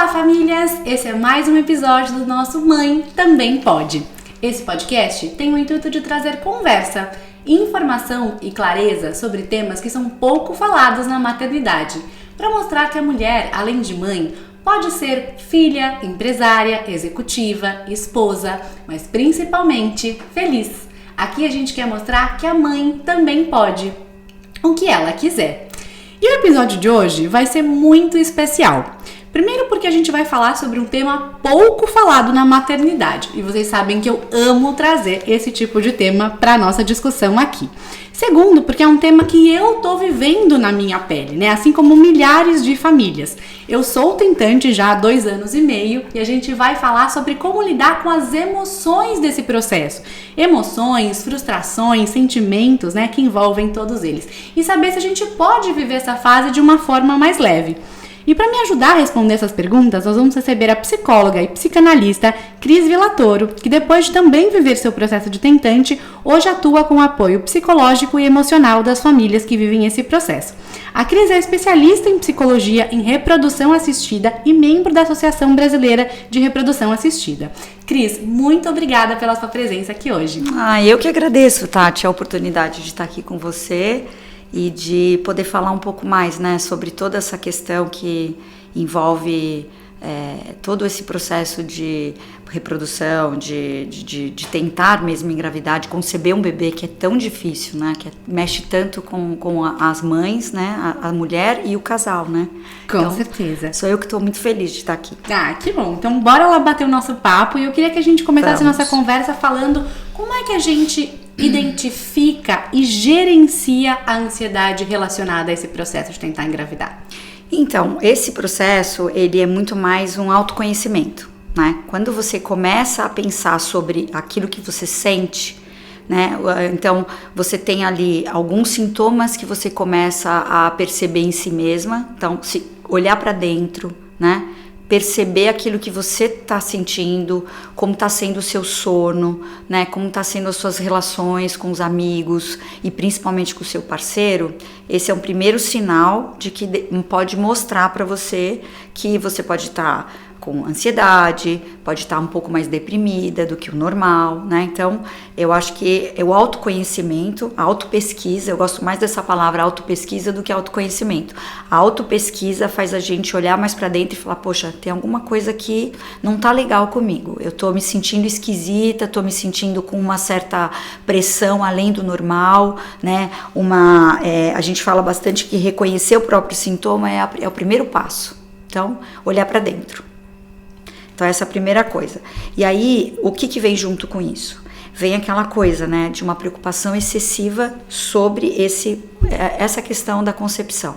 Olá, famílias! Esse é mais um episódio do nosso Mãe Também Pode. Esse podcast tem o intuito de trazer conversa, informação e clareza sobre temas que são pouco falados na maternidade, para mostrar que a mulher, além de mãe, pode ser filha, empresária, executiva, esposa, mas principalmente feliz. Aqui a gente quer mostrar que a mãe também pode, o que ela quiser. E o episódio de hoje vai ser muito especial. Primeiro porque a gente vai falar sobre um tema pouco falado na maternidade. E vocês sabem que eu amo trazer esse tipo de tema para nossa discussão aqui. Segundo, porque é um tema que eu tô vivendo na minha pele, né? Assim como milhares de famílias. Eu sou tentante já há 2 anos e meio e a gente vai falar sobre como lidar com as emoções desse processo. Emoções, frustrações, sentimentos, né? Que envolvem todos eles. E saber se a gente pode viver essa fase de uma forma mais leve. E para me ajudar a responder essas perguntas, nós vamos receber a psicóloga e psicanalista Cris Villatoro, que depois de também viver seu processo de tentante, hoje atua com apoio psicológico e emocional das famílias que vivem esse processo. A Cris é especialista em psicologia em reprodução assistida e membro da Associação Brasileira de Reprodução Assistida. Cris, muito obrigada pela sua presença aqui hoje. Eu que agradeço, Tati, a oportunidade de estar aqui com você e de poder falar um pouco mais, né, sobre toda essa questão que envolve todo esse processo de reprodução, de tentar mesmo engravidar, de conceber um bebê, que é tão difícil, né, que mexe tanto com as mães, né, a mulher e o casal, né. Com certeza. Sou eu que estou muito feliz de estar aqui. Ah, que bom. Então bora lá bater o nosso papo e eu queria que a gente começasse a nossa conversa falando como é que a gente identifica e gerencia a ansiedade relacionada a esse processo de tentar engravidar. Então, esse processo, ele é muito mais um autoconhecimento, né? Quando você começa a pensar sobre aquilo que você sente, né? Então, você tem ali alguns sintomas que você começa a perceber em si mesma. Então, se olhar para dentro, né? Perceber aquilo que você está sentindo, como está sendo o seu sono, né? Como está sendo as suas relações com os amigos e principalmente com o seu parceiro. Esse é um primeiro sinal de que pode mostrar para você que você pode estar com ansiedade, pode estar um pouco mais deprimida do que o normal, né? Então, eu acho que é o autoconhecimento, a autopesquisa, eu gosto mais dessa palavra autopesquisa do que autoconhecimento. A autopesquisa faz a gente olhar mais pra dentro e falar, poxa, tem alguma coisa que não tá legal comigo. Eu tô me sentindo esquisita, tô me sentindo com uma certa pressão além do normal, né? A gente fala bastante que reconhecer o próprio sintoma é o primeiro passo. Então, olhar pra dentro. Então, essa é a primeira coisa. E aí, o que vem junto com isso? Vem aquela coisa, né, de uma preocupação excessiva sobre essa questão da concepção.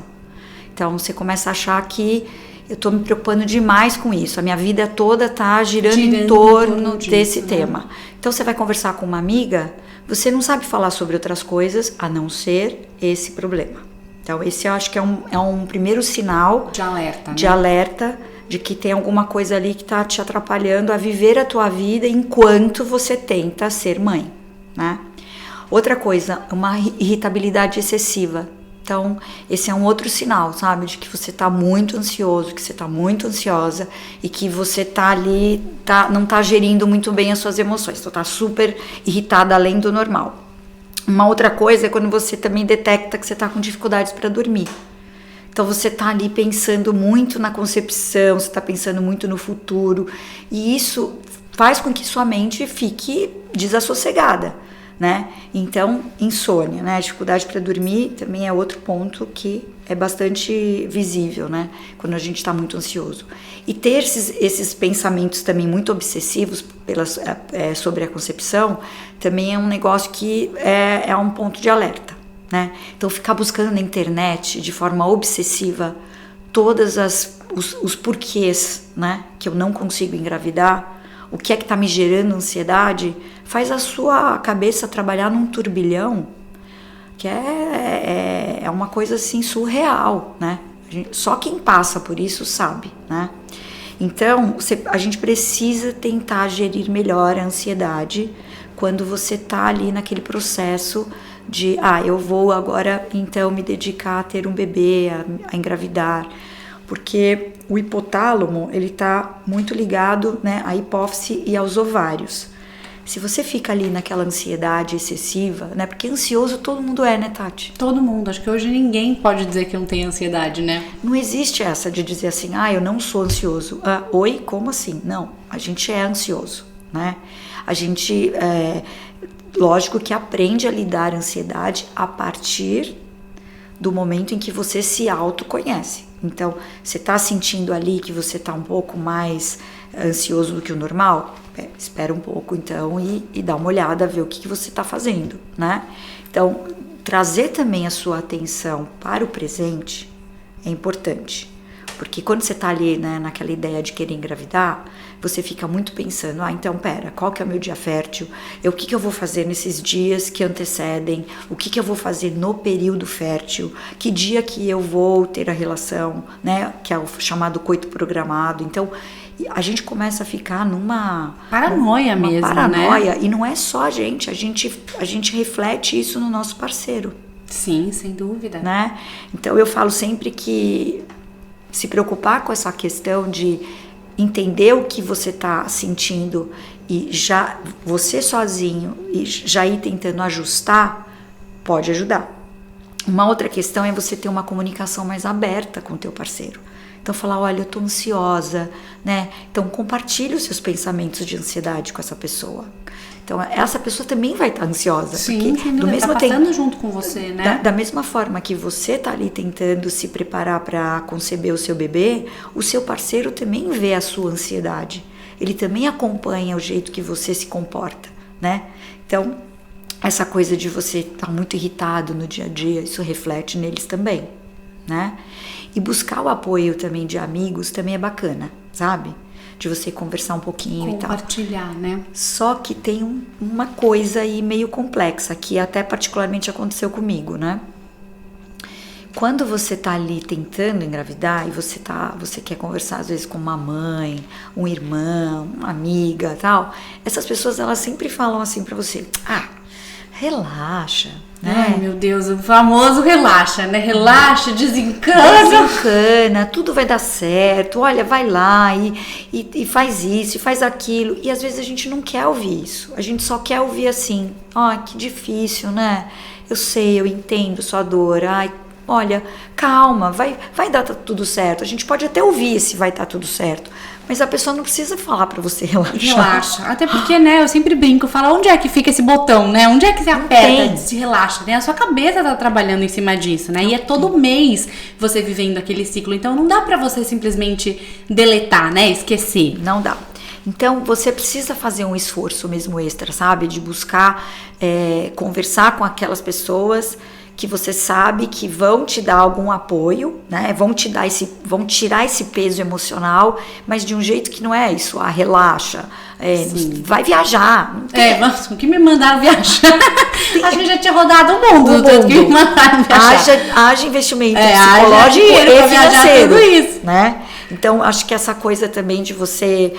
Então, você começa a achar que eu estou me preocupando demais com isso. A minha vida toda está girando em torno desse tema. Então, você vai conversar com uma amiga, você não sabe falar sobre outras coisas a não ser esse problema. Então, esse eu acho que é um primeiro sinal de alerta, né? De alerta de que tem alguma coisa ali que está te atrapalhando a viver a tua vida enquanto você tenta ser mãe, né? Outra coisa, uma irritabilidade excessiva. Então, esse é um outro sinal, sabe? De que você está muito ansioso, que você está muito ansiosa e que você está ali, não está gerindo muito bem as suas emoções. Então, está super irritada além do normal. Uma outra coisa é quando você também detecta que você está com dificuldades para dormir. Então você está ali pensando muito na concepção, você está pensando muito no futuro e isso faz com que sua mente fique desassossegada, né? Então, insônia, né? Dificuldade para dormir também é outro ponto que é bastante visível, né? Quando a gente está muito ansioso. E ter esses pensamentos também muito obsessivos sobre a concepção também é um negócio que é um ponto de alerta. Né? Então, ficar buscando na internet de forma obsessiva todos os porquês, né? Que eu não consigo engravidar, o que é que está me gerando ansiedade, faz a sua cabeça trabalhar num turbilhão que é uma coisa assim surreal, né? Só quem passa por isso sabe, né? Então, a gente precisa tentar gerir melhor a ansiedade quando você está ali naquele processo de, eu vou agora então me dedicar a ter um bebê, a engravidar. porque o hipotálamo, ele tá muito ligado, né, à hipófise e aos ovários. Se você fica ali naquela ansiedade excessiva, né? Porque ansioso todo mundo é, né, Tati? Todo mundo. Acho que hoje ninguém pode dizer que não tem ansiedade, né? Não existe essa de dizer assim, eu não sou ansioso. Oi, como assim? Não, a gente é ansioso, né? A gente, lógico que aprende a lidar a ansiedade a partir do momento em que você se autoconhece. Então, você tá sentindo ali que você tá um pouco mais ansioso do que o normal? Espera um pouco então e dá uma olhada, ver o que você está fazendo, né? Então, trazer também a sua atenção para o presente é importante, porque quando você está ali, né, naquela ideia de querer engravidar, você fica muito pensando, então pera, qual que é o meu dia fértil? O que eu vou fazer nesses dias que antecedem? O que eu vou fazer no período fértil? Que dia que eu vou ter a relação, né, que é o chamado coito programado? Então, a gente começa a ficar numa paranoia mesmo, paranoia, né? E não é só a gente reflete isso no nosso parceiro. Sim, sem dúvida. Né? Então eu falo sempre que se preocupar com essa questão de entender o que você está sentindo e já você sozinho e já ir tentando ajustar, pode ajudar. Uma outra questão é você ter uma comunicação mais aberta com o teu parceiro. Então falar, olha, eu tô ansiosa, né? Então compartilhe os seus pensamentos de ansiedade com essa pessoa. Então essa pessoa também vai estar ansiosa. Sim, porque do mesmo tá passando junto com você, né? Da mesma forma que você tá ali tentando se preparar para conceber o seu bebê, o seu parceiro também vê a sua ansiedade. Ele também acompanha o jeito que você se comporta, né? Então, essa coisa de você estar muito irritado no dia a dia, isso reflete neles também, né? E buscar o apoio também de amigos também é bacana, sabe? De você conversar um pouquinho e tal. Compartilhar, né? Só que tem uma coisa aí meio complexa, que até particularmente aconteceu comigo, né? Quando você tá ali tentando engravidar e você quer conversar às vezes com uma mãe, um irmão, uma amiga, tal, essas pessoas elas sempre falam assim pra você: relaxa, né? Ai, meu Deus, o famoso relaxa, né? Relaxa, desencana, tudo vai dar certo, olha, vai lá e faz isso, e faz aquilo. E às vezes a gente não quer ouvir isso, a gente só quer ouvir assim: que difícil, né? Eu sei, eu entendo sua dor, olha, calma, vai dar tudo certo. A gente pode até ouvir se vai estar tudo certo, mas a pessoa não precisa falar pra você relaxar. Relaxa. Até porque, né, eu sempre brinco, falo, onde é que fica esse botão, né? Onde é que você aperta, se relaxa, né? A sua cabeça tá trabalhando em cima disso, né? E é todo mês você vivendo aquele ciclo. Então não dá pra você simplesmente deletar, né? Esquecer. Não dá. Então você precisa fazer um esforço mesmo extra, sabe? De buscar conversar com aquelas pessoas que você sabe que vão te dar algum apoio, né? Vão tirar esse peso emocional, mas de um jeito que não é isso, relaxa, vai viajar. Mas o que me mandaram viajar? A gente já tinha rodado o mundo. Tanto que me mandaram viajar. Haja investimento psicológico e financeiro, tudo isso, né? Então, acho que essa coisa também de você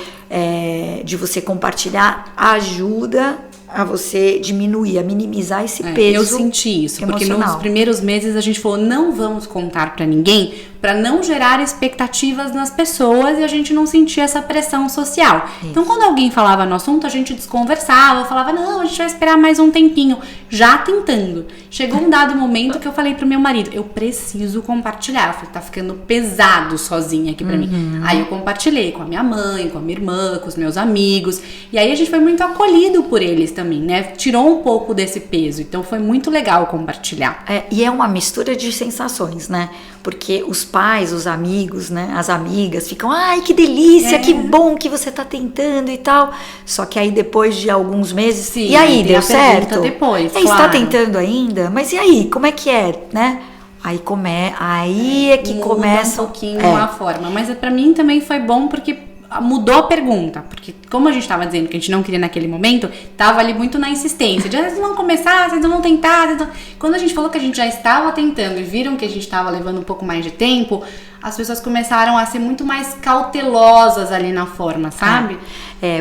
compartilhar ajuda a você diminuir, a minimizar esse peso. Eu senti isso, emocional. Porque nos primeiros meses a gente falou, não vamos contar pra ninguém, pra não gerar expectativas nas pessoas e a gente não sentir essa pressão social. Isso. Então, quando alguém falava no assunto, a gente desconversava, falava, não, a gente vai esperar mais um tempinho, já tentando. Chegou um dado momento que eu falei pro meu marido, eu preciso compartilhar. Eu falei, tá ficando pesado sozinha aqui pra mim. Aí eu compartilhei com a minha mãe, com a minha irmã, com os meus amigos, e aí a gente foi muito acolhido por eles também, né? Tirou um pouco desse peso, então foi muito legal compartilhar. E é uma mistura de sensações, né? Porque os pais, os amigos, né? As amigas ficam, ai, que delícia, que bom que você tá tentando e tal. Só que aí depois de alguns meses, sim, e aí, deu certo? Depois, claro. Está tentando ainda? Mas e aí, como é que é, né? Aí é que começa um pouquinho a forma. Mas pra mim também foi bom porque mudou a pergunta, porque como a gente tava dizendo que a gente não queria naquele momento, tava ali muito na insistência, de vocês vão começar, vocês vão tentar, Quando a gente falou que a gente já estava tentando e viram que a gente tava levando um pouco mais de tempo, as pessoas começaram a ser muito mais cautelosas ali na forma, sabe?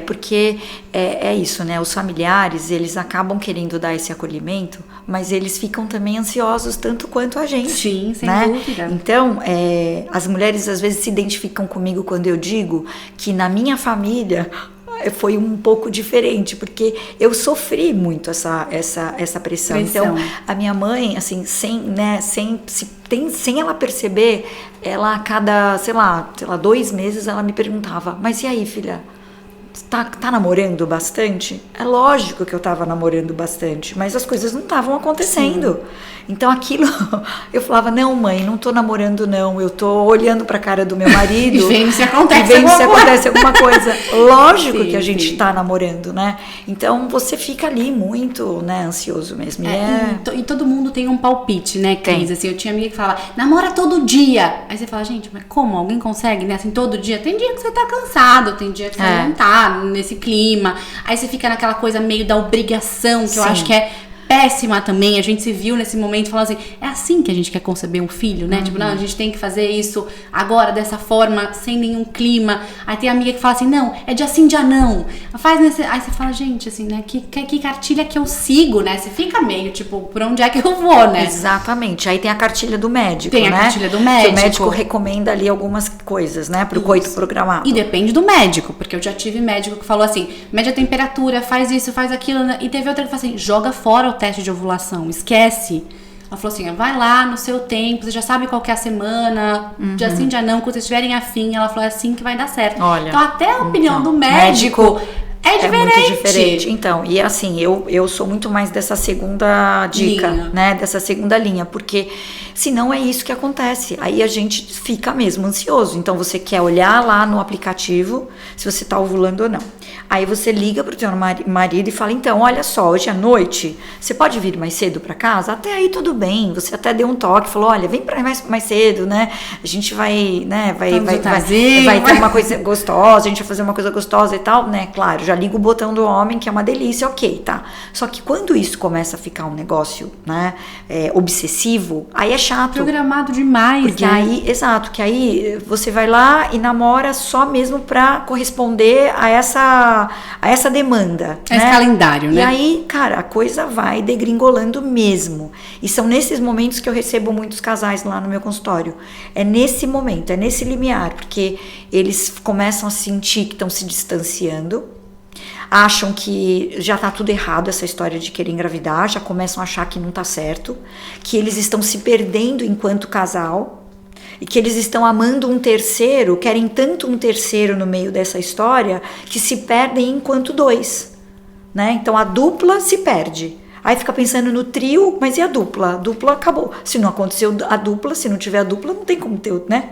Porque é isso, né? Os familiares, eles acabam querendo dar esse acolhimento, mas eles ficam também ansiosos tanto quanto a gente. Sim, sem né? dúvida. Então, as mulheres às vezes se identificam comigo quando eu digo que na minha família foi um pouco diferente, porque eu sofri muito essa pressão. Então, a minha mãe, assim, sem ela perceber, ela a cada, sei lá, 2 meses, ela me perguntava, mas e aí, filha? Tá namorando bastante? É lógico que eu tava namorando bastante, mas as coisas não estavam acontecendo. Sim. Então aquilo, eu falava, não mãe, não tô namorando não, eu tô olhando pra cara do meu marido e vendo se acontece alguma coisa. Lógico que a gente tá namorando, né? Então você fica ali muito, né, ansioso mesmo. E todo mundo tem um palpite, né, Cris? Assim, eu tinha amiga que fala, namora todo dia. Aí você fala, gente, mas como? Alguém consegue, né? Assim, todo dia? Tem dia que você tá cansado, tem dia que você não tá nesse clima. Aí você fica naquela coisa meio da obrigação, que eu acho que é péssima também. A gente se viu nesse momento falando assim, é assim que a gente quer conceber um filho, né? Tipo, não, a gente tem que fazer isso agora, dessa forma, sem nenhum clima. Aí tem amiga que fala assim, não, é dia sim, dia não. Aí você fala, gente, assim, né? Que cartilha que eu sigo, né? Você fica meio, tipo, por onde é que eu vou, né? Exatamente. Aí tem a cartilha do médico, né? Tem a cartilha do médico. Que o médico recomenda ali algumas coisas, né? Pro coito programado. E depende do médico, porque eu já tive médico que falou assim, mede a temperatura, faz isso, faz aquilo, né? E teve outra que falou assim, joga fora o teste de ovulação, esquece. Ela falou assim, vai lá no seu tempo, você já sabe qual que é a semana, dia sim, dia não, quando vocês estiverem afim. Ela falou, é assim que vai dar certo. Olha, então até a opinião do médico é diferente. É muito diferente. Então, e assim, eu sou muito mais dessa segunda dica, né? Dessa segunda linha, porque senão é isso que acontece. Aí a gente fica mesmo ansioso. Então você quer olhar lá no aplicativo se você tá ovulando ou não. Aí você liga pro teu marido e fala, então, olha só, hoje à noite, você pode vir mais cedo pra casa? Até aí tudo bem, você até deu um toque, falou, olha, vem pra mais cedo, né? A gente vai, né, vai ter uma coisa gostosa, a gente vai fazer uma coisa gostosa e tal, né? Claro, já liga o botão do homem, que é uma delícia, ok, tá? Só que quando isso começa a ficar um negócio, né, obsessivo, aí é chato. Programado demais, porque aí, exato, que aí você vai lá e namora só mesmo pra corresponder a essa demanda. Esse calendário, né? E aí, cara, a coisa vai degringolando mesmo. E são nesses momentos que eu recebo muitos casais lá no meu consultório. É nesse momento, é nesse limiar, porque eles começam a sentir que estão se distanciando, acham que já tá tudo errado essa história de querer engravidar, já começam a achar que não tá certo, que eles estão se perdendo enquanto casal, e que eles estão amando um terceiro, querem tanto um terceiro no meio dessa história, que se perdem enquanto dois, né? Então a dupla se perde. Aí fica pensando no trio, mas e a dupla? A dupla acabou. Se não aconteceu a dupla, se não tiver a dupla, não tem como ter, né?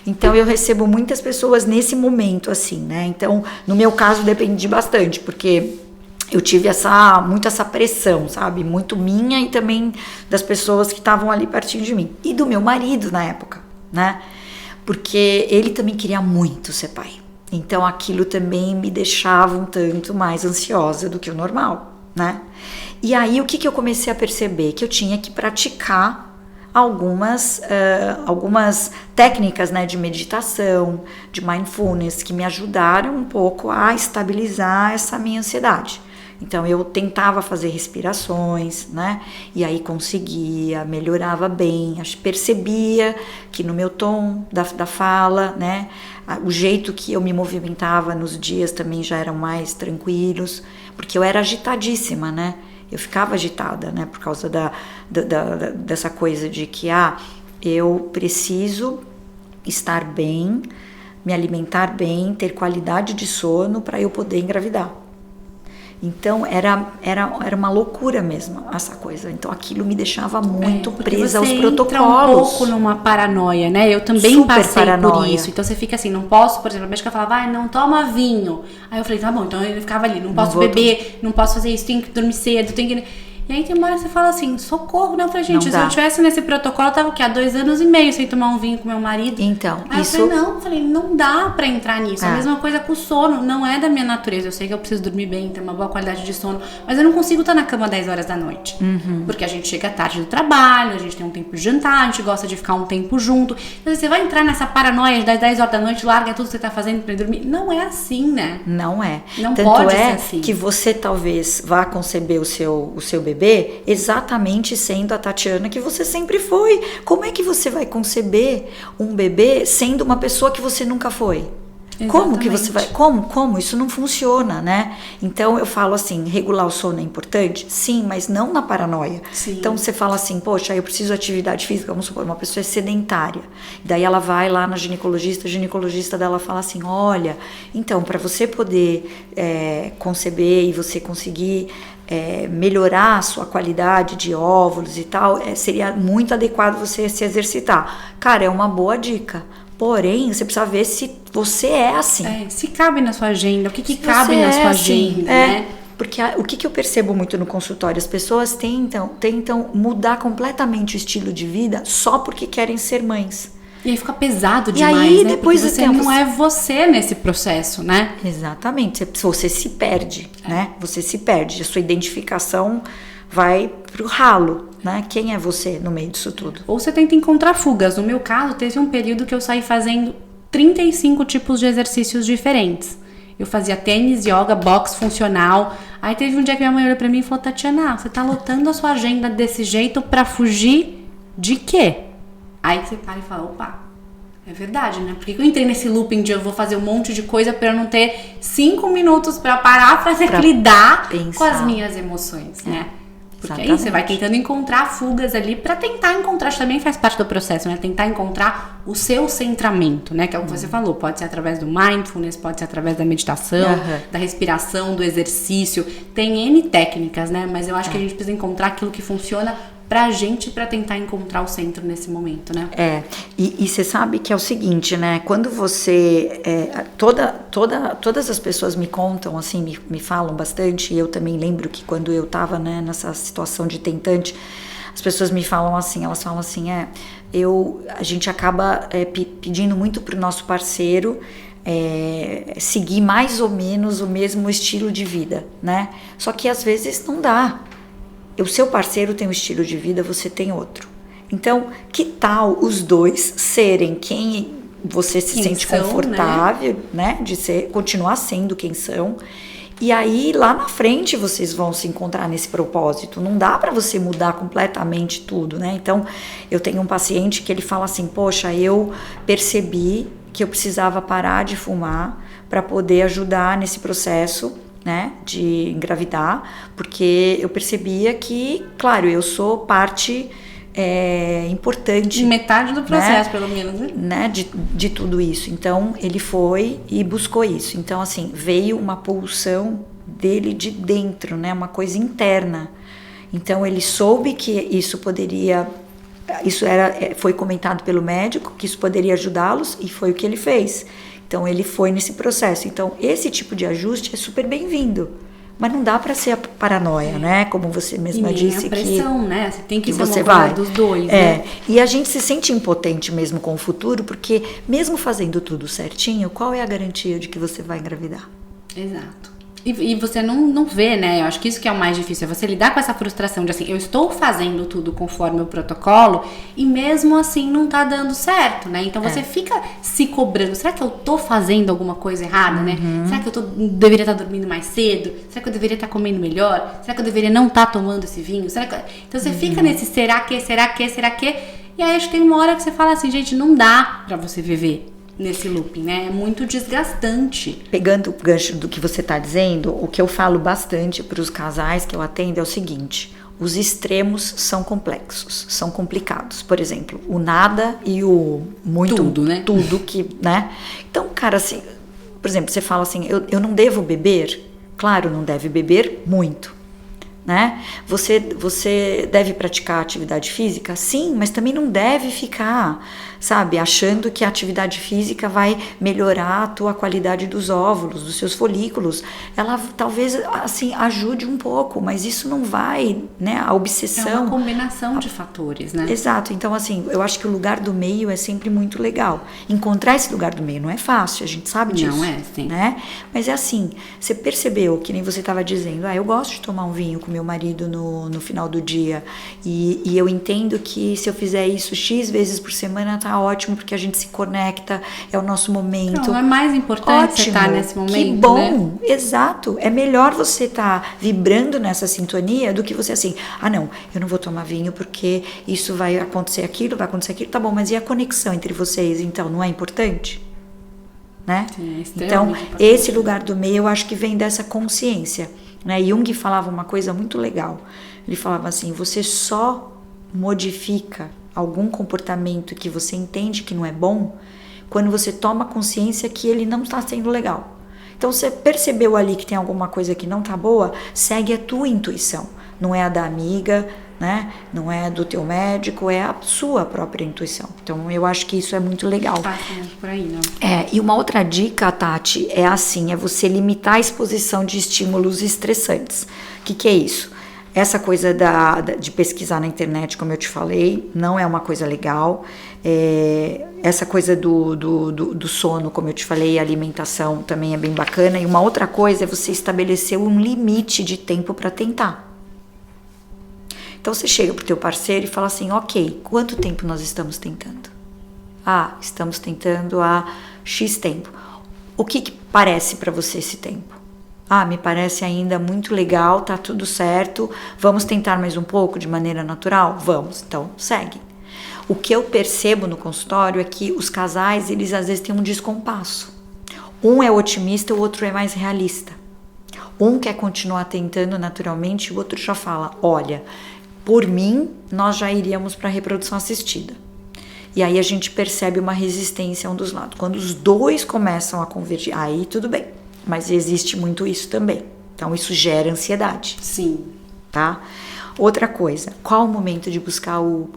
Então eu recebo muitas pessoas nesse momento, assim, né? Então, no meu caso, depende bastante, porque eu tive muito essa pressão, sabe? Muito minha e também das pessoas que estavam ali pertinho de mim. E do meu marido na época, né? Porque ele também queria muito ser pai. Então aquilo também me deixava um tanto mais ansiosa do que o normal, né? E aí o que eu comecei a perceber? Que eu tinha que praticar algumas técnicas, né, de meditação, de mindfulness, que me ajudaram um pouco a estabilizar essa minha ansiedade. Então eu tentava fazer respirações, né? E aí conseguia, melhorava bem, percebia que no meu tom da fala, né? O jeito que eu me movimentava nos dias também já eram mais tranquilos, porque eu era agitadíssima, né? Eu ficava agitada, né? Por causa dessa coisa de que eu preciso estar bem, me alimentar bem, ter qualidade de sono para eu poder engravidar. Então era uma loucura mesmo essa coisa. Então aquilo me deixava muito presa aos protocolos. Você entra um pouco numa paranoia, né? Eu também passei por isso. Então você fica assim, não posso, por exemplo, a médica falava, não toma vinho. Aí eu falei, tá bom, então ele ficava ali, não posso beber, não posso fazer isso, tenho que dormir cedo, tenho que... E aí tem uma hora que você fala assim, socorro, né? Eu falei, gente, Não se dá. eu tivesse nesse protocolo, eu tava o quê? Há 2 anos e meio sem tomar um vinho com meu marido. Então, aí isso... eu falei, não dá pra entrar nisso. A mesma coisa com o sono, não é da minha natureza. Eu sei que eu preciso dormir bem, ter uma boa qualidade de sono, mas eu não consigo estar na cama 10 horas da noite. Porque a gente chega tarde do trabalho, a gente tem um tempo de jantar, a gente gosta de ficar um tempo junto. Então você vai entrar nessa paranoia das 10 horas da noite, larga tudo que você tá fazendo pra ir dormir. Não é assim, né? Não é. Não Tanto pode é ser assim. que você talvez vá conceber o seu bebê exatamente sendo a Tatiana que você sempre foi. Como é que você vai conceber um bebê sendo uma pessoa que você nunca foi? Como que você vai... Como? Isso não funciona, né? Então, eu falo assim, regular o sono é importante? Sim, mas não na paranoia. Sim. Então, você fala assim, poxa, eu preciso de atividade física, vamos supor, uma pessoa é sedentária. Daí ela vai lá na ginecologista, a ginecologista dela fala assim, olha, então, para você poder conceber e você conseguir melhorar a sua qualidade de óvulos e tal, seria muito adequado você se exercitar. Cara, é uma boa dica. Porém, você precisa ver se você é assim. Se cabe na sua agenda, o que cabe na sua agenda, né? Porque o que eu percebo muito no consultório, as pessoas tentam mudar completamente o estilo de vida só porque querem ser mães. E aí fica pesado demais, aí, né? depois porque você não é você nesse processo, né? Exatamente, você se perde, né? Você se perde, a sua identificação vai pro ralo, né? Quem é você no meio disso tudo? Ou você tenta encontrar fugas. No meu caso, teve um período que eu saí fazendo 35 tipos de exercícios diferentes. Eu fazia tênis, yoga, boxe funcional. Aí teve um dia que minha mãe olhou pra mim e falou, Tatiana, você tá lotando a sua agenda desse jeito pra fugir de quê? Aí você para e fala, opa, é verdade, né? Por que eu entrei nesse looping de eu vou fazer um monte de coisa pra eu não ter 5 minutos pra parar pra lidar com as minhas emoções, né? Porque aí você vai tentando encontrar fugas ali pra tentar encontrar, isso também faz parte do processo, né? Tentar encontrar o seu centramento, né? Que é o que você falou, pode ser através do mindfulness, pode ser através da meditação, da respiração, do exercício. Tem N técnicas, né? Mas eu acho que a gente precisa encontrar aquilo que funciona pra gente, pra tentar encontrar o centro nesse momento, né? E você sabe que é o seguinte, né? Quando você... todas as pessoas me contam, assim, me falam bastante, e eu também lembro que quando eu tava, né, nessa situação de tentante, as pessoas me falam assim, elas falam assim, a gente acaba pedindo muito pro nosso parceiro seguir mais ou menos o mesmo estilo de vida, né? Só que às vezes não dá. O seu parceiro tem um estilo de vida, você tem outro. Então, que tal os dois serem quem você se sente confortável, né? De continuar sendo quem são. E aí, lá na frente, vocês vão se encontrar nesse propósito. Não dá para você mudar completamente tudo, né? Então, eu tenho um paciente que ele fala assim, poxa, eu percebi que eu precisava parar de fumar para poder ajudar nesse processo, né, de engravidar, porque eu percebia que, claro, eu sou parte importante. Metade do processo, né? Pelo menos, né? De tudo isso. Então, ele foi e buscou isso. Então, assim, veio uma pulsão dele de dentro, né? Uma coisa interna. Então, ele soube que isso poderia... foi comentado pelo médico, que isso poderia ajudá-los, e foi o que ele fez. Então, ele foi nesse processo. Então, esse tipo de ajuste é super bem-vindo. Mas não dá para ser a paranoia, né? Como você mesma disse. E a pressão, né? Você tem que ser você uma dos dois, né? E a gente se sente impotente mesmo com o futuro, porque mesmo fazendo tudo certinho, qual é a garantia de que você vai engravidar? Exato. E você não vê, né? Eu acho que isso que é o mais difícil, é você lidar com essa frustração de assim, eu estou fazendo tudo conforme o protocolo e mesmo assim não tá dando certo, né? Então você fica se cobrando, será que eu tô fazendo alguma coisa errada, né? Será que eu deveria estar dormindo mais cedo? Será que eu deveria estar comendo melhor? Será que eu deveria não estar tomando esse vinho? Então você fica nesse será que? E aí acho que tem uma hora que você fala assim, gente, não dá pra você viver nesse looping, né? É muito desgastante. Pegando o gancho do que você está dizendo, o que eu falo bastante para os casais que eu atendo é o seguinte: os extremos são complexos, são complicados. Por exemplo, o nada e o muito, tudo, né? Tudo que, né? Então, cara, assim, por exemplo, você fala assim, eu não devo beber? Claro, não deve beber muito. né? Você deve praticar atividade física? Sim, mas também não deve ficar, sabe, achando que a atividade física vai melhorar a tua qualidade dos óvulos, dos seus folículos. Ela talvez, assim, ajude um pouco, mas isso não vai, né? A obsessão... É uma combinação de fatores, né? Exato. Então, assim, eu acho que o lugar do meio é sempre muito legal. Encontrar esse lugar do meio não é fácil, a gente sabe disso. Não é, sim. Né? Mas é assim, você percebeu, que nem você estava dizendo, eu gosto de tomar um vinho com meu marido no final do dia, e eu entendo que se eu fizer isso X vezes por semana tá ótimo, porque a gente se conecta, é o nosso momento. Não, é mais importante ótimo, você estar nesse momento, que bom, né? Exato, é melhor você estar vibrando nessa sintonia do que você assim, não, eu não vou tomar vinho porque isso vai acontecer aquilo, tá bom, mas e a conexão entre vocês, então, não é importante? Né? Sim, então, esse lugar do meio eu acho que vem dessa consciência, né? Jung falava uma coisa muito legal, ele falava assim, você só modifica algum comportamento que você entende que não é bom quando você toma consciência que ele não está sendo legal. Então você percebeu ali que tem alguma coisa que não está boa, segue a tua intuição, não é a da amiga, né? Não é do teu médico, é a sua própria intuição. Então eu acho que isso é muito legal. Por aí, não? E uma outra dica, Tati, é assim, é você limitar a exposição de estímulos estressantes. O que é isso? Essa coisa de pesquisar na internet, como eu te falei, não é uma coisa legal. Essa coisa do sono, como eu te falei, a alimentação também é bem bacana. E uma outra coisa é você estabelecer um limite de tempo para tentar. Então você chega pro teu parceiro e fala assim, ok, quanto tempo nós estamos tentando? Estamos tentando há X tempo. O que parece para você esse tempo? Me parece ainda muito legal, tá tudo certo, vamos tentar mais um pouco de maneira natural? Vamos, então segue. O que eu percebo no consultório é que os casais, eles às vezes têm um descompasso. Um é otimista, o outro é mais realista. Um quer continuar tentando naturalmente, o outro já fala, olha, por mim, nós já iríamos para a reprodução assistida. E aí a gente percebe uma resistência um dos lados. Quando os dois começam a convergir, aí tudo bem. Mas existe muito isso também. Então isso gera ansiedade. Sim. Tá? Outra coisa, qual o momento de buscar o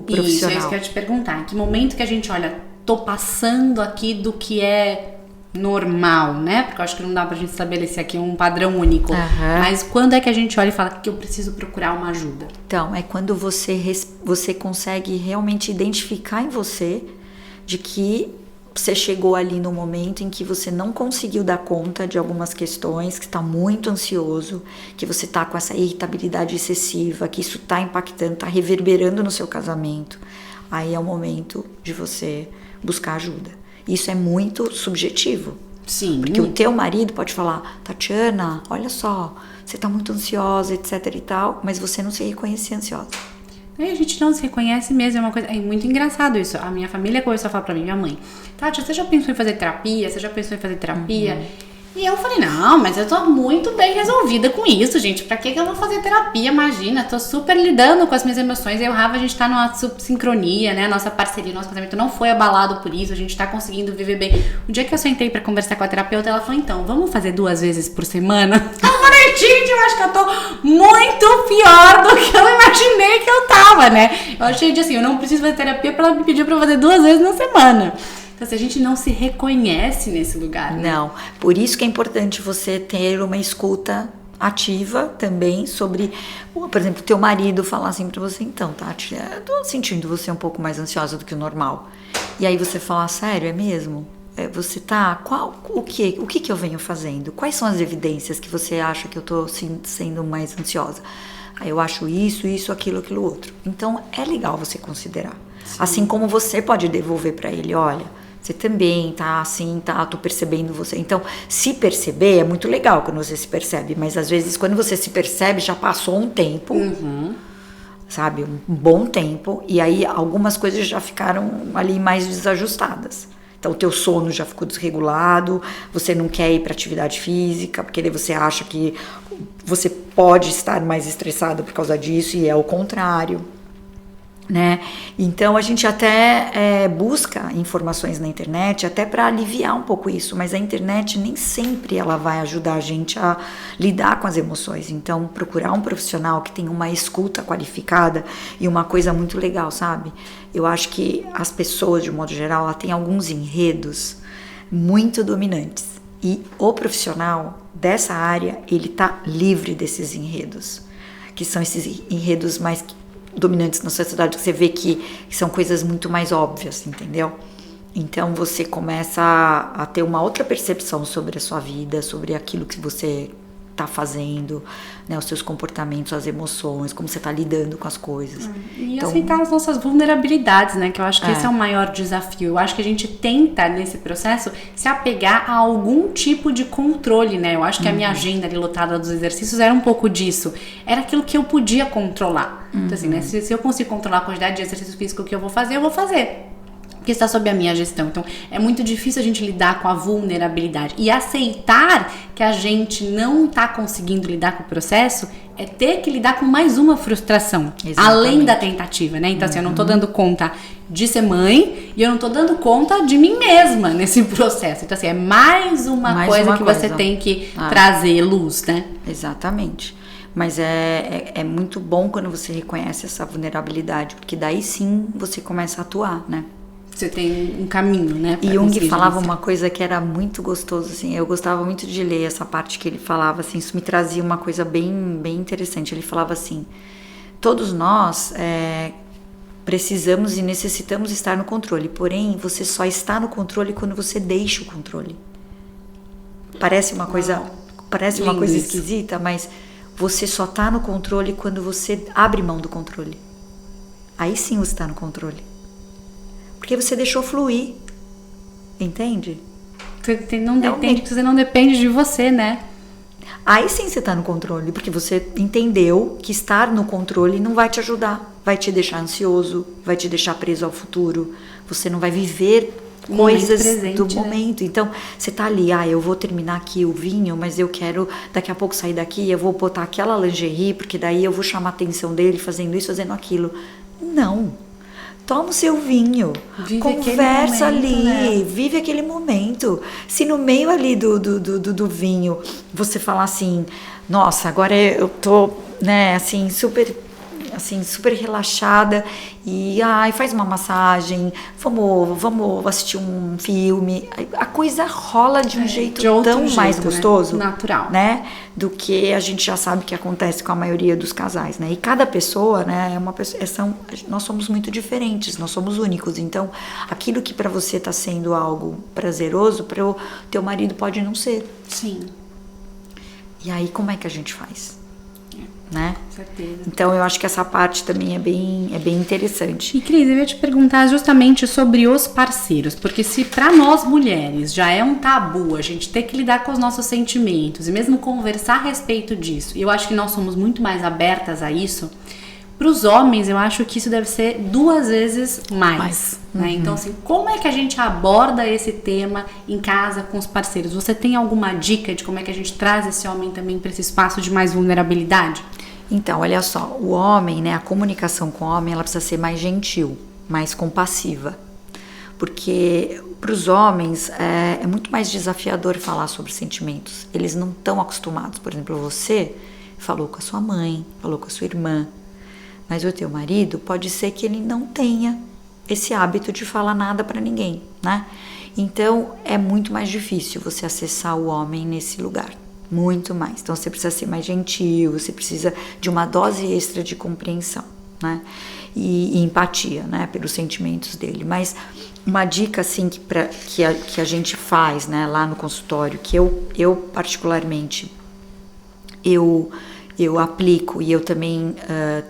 profissional? Isso, é isso que eu ia te perguntar. Em que momento que a gente olha, tô passando aqui do que é normal, né? Porque eu acho que não dá pra gente estabelecer aqui um padrão único. Mas quando é que a gente olha e fala que eu preciso procurar uma ajuda? Então, é quando você consegue realmente identificar em você de que você chegou ali no momento em que você não conseguiu dar conta de algumas questões, que está muito ansioso, que você está com essa irritabilidade excessiva, que isso está impactando, está reverberando no seu casamento. Aí é o momento de você buscar ajuda. Isso é muito subjetivo. Sim. Porque o teu marido pode falar, Tatiana, olha só, você está muito ansiosa, etc e tal, mas você não se reconhecia ansiosa. A gente não se reconhece mesmo, é uma coisa, é muito engraçado isso. A minha família começou a falar pra mim, minha mãe, Tati, você já pensou em fazer terapia? Você já pensou em fazer terapia? E eu falei, não, mas eu tô muito bem resolvida com isso, gente. Pra que eu vou fazer terapia? Imagina, tô super lidando com as minhas emoções. Eu e o Rafa, a gente tá numa sincronia, né? Nossa parceria, nosso casamento não foi abalado por isso. A gente tá conseguindo viver bem. O dia que eu sentei pra conversar com a terapeuta, ela falou, então, vamos fazer 2 vezes por semana? Eu falei, gente, eu acho que eu tô muito pior do que eu imaginei que eu tava, né? Eu achei assim, eu não preciso fazer terapia pra ela me pedir pra fazer 2 vezes na semana. Então, se a gente não se reconhece nesse lugar, né? Não, por isso que é importante você ter uma escuta ativa também sobre, por exemplo, teu marido falar assim pra você, então, Tati, eu tô sentindo você um pouco mais ansiosa do que o normal. E aí você fala, sério, é mesmo? Você tá, o que eu venho fazendo? Quais são as evidências que você acha que eu tô sendo mais ansiosa? Aí eu acho isso, aquilo outro. Então, é legal você considerar. Sim. Assim como você pode devolver pra ele, olha, você também tá assim, tô percebendo você. Então, se perceber é muito legal quando você se percebe, mas às vezes quando você se percebe já passou um tempo, sabe, um bom tempo, e aí algumas coisas já ficaram ali mais desajustadas. Então, o teu sono já ficou desregulado, você não quer ir para atividade física, porque daí você acha que você pode estar mais estressado por causa disso, e é o contrário. né? Então a gente até busca informações na internet até para aliviar um pouco isso, mas a internet nem sempre ela vai ajudar a gente a lidar com as emoções. Então procurar um profissional que tenha uma escuta qualificada e uma coisa muito legal, sabe? Eu acho que as pessoas de modo geral ela tem alguns enredos muito dominantes e o profissional dessa área ele tá livre desses enredos, que são esses enredos mais dominantes na sociedade, que você vê que são coisas muito mais óbvias, entendeu? Então você começa a ter uma outra percepção sobre a sua vida, sobre aquilo que você tá fazendo, né, os seus comportamentos, as emoções, como você tá lidando com as coisas. E então, aceitar as nossas vulnerabilidades, né, que eu acho que esse é o maior desafio. Eu acho que a gente tenta, nesse processo, se apegar a algum tipo de controle, né, eu acho que a minha agenda ali lotada dos exercícios era um pouco disso, era aquilo que eu podia controlar. Então assim, né, se eu consigo controlar a quantidade de exercício físico que eu vou fazer, que está sob a minha gestão. Então, é muito difícil a gente lidar com a vulnerabilidade. E aceitar que a gente não está conseguindo lidar com o processo é ter que lidar com mais uma frustração. Exatamente. Além da tentativa, né? Então, assim, eu não estou dando conta de ser mãe e eu não estou dando conta de mim mesma nesse processo. Então, assim, é mais uma coisa que você tem que trazer luz, né? Exatamente. Mas é muito bom quando você reconhece essa vulnerabilidade, porque daí sim você começa a atuar, né? Você tem um caminho, né? E Jung falava uma coisa que era muito gostoso, assim, eu gostava muito de ler essa parte que ele falava, assim, isso me trazia uma coisa bem, bem interessante. Ele falava assim, todos nós precisamos e necessitamos estar no controle, porém você só está no controle quando você deixa o controle. Parece uma coisa esquisita, mas você só está no controle quando você abre mão do controle. Aí sim você está no controle. Porque você deixou fluir, entende? Você não depende de você, né? Aí sim você tá no controle, porque você entendeu que estar no controle não vai te ajudar, vai te deixar ansioso, vai te deixar preso ao futuro, você não vai viver coisas presente, do momento. Então, você tá ali, eu vou terminar aqui o vinho, mas eu quero daqui a pouco sair daqui, eu vou botar aquela lingerie, porque daí eu vou chamar a atenção dele fazendo isso, fazendo aquilo. Não. Toma o seu vinho, conversa ali, né? Vive aquele momento. Se no meio ali do vinho você falar assim, nossa, agora eu tô, né, assim, super relaxada e faz uma massagem, vamos assistir um filme, a coisa rola de um jeito tão mais gostoso, né? Natural, né, do que a gente já sabe que acontece com a maioria dos casais, né? E cada pessoa, né, é uma pessoa, nós somos muito diferentes, nós somos únicos, então aquilo que para você tá sendo algo prazeroso, para o teu marido pode não ser. Sim. E aí como é que a gente faz? Né? Com certeza. Então eu acho que essa parte também é bem interessante. E Cris, eu ia te perguntar justamente sobre os parceiros, porque se para nós mulheres já é um tabu a gente ter que lidar com os nossos sentimentos e mesmo conversar a respeito disso, e eu acho que nós somos muito mais abertas a isso, para os homens eu acho que isso deve ser 2 vezes mais. Né? Então assim, como é que a gente aborda esse tema em casa com os parceiros? Você tem alguma dica de como é que a gente traz esse homem também para esse espaço de mais vulnerabilidade? Então, olha só, o homem, né, a comunicação com o homem, ela precisa ser mais gentil, mais compassiva. Porque para os homens é muito mais desafiador falar sobre sentimentos. Eles não estão acostumados. Por exemplo, você falou com a sua mãe, falou com a sua irmã, mas o teu marido pode ser que ele não tenha esse hábito de falar nada para ninguém, né? Então, é muito mais difícil você acessar o homem nesse lugar. Muito mais. Então você precisa ser mais gentil, você precisa de uma dose extra de compreensão, né? E empatia, né? Pelos sentimentos dele. Mas uma dica assim que a gente faz, né? Lá no consultório, que eu particularmente eu aplico e eu também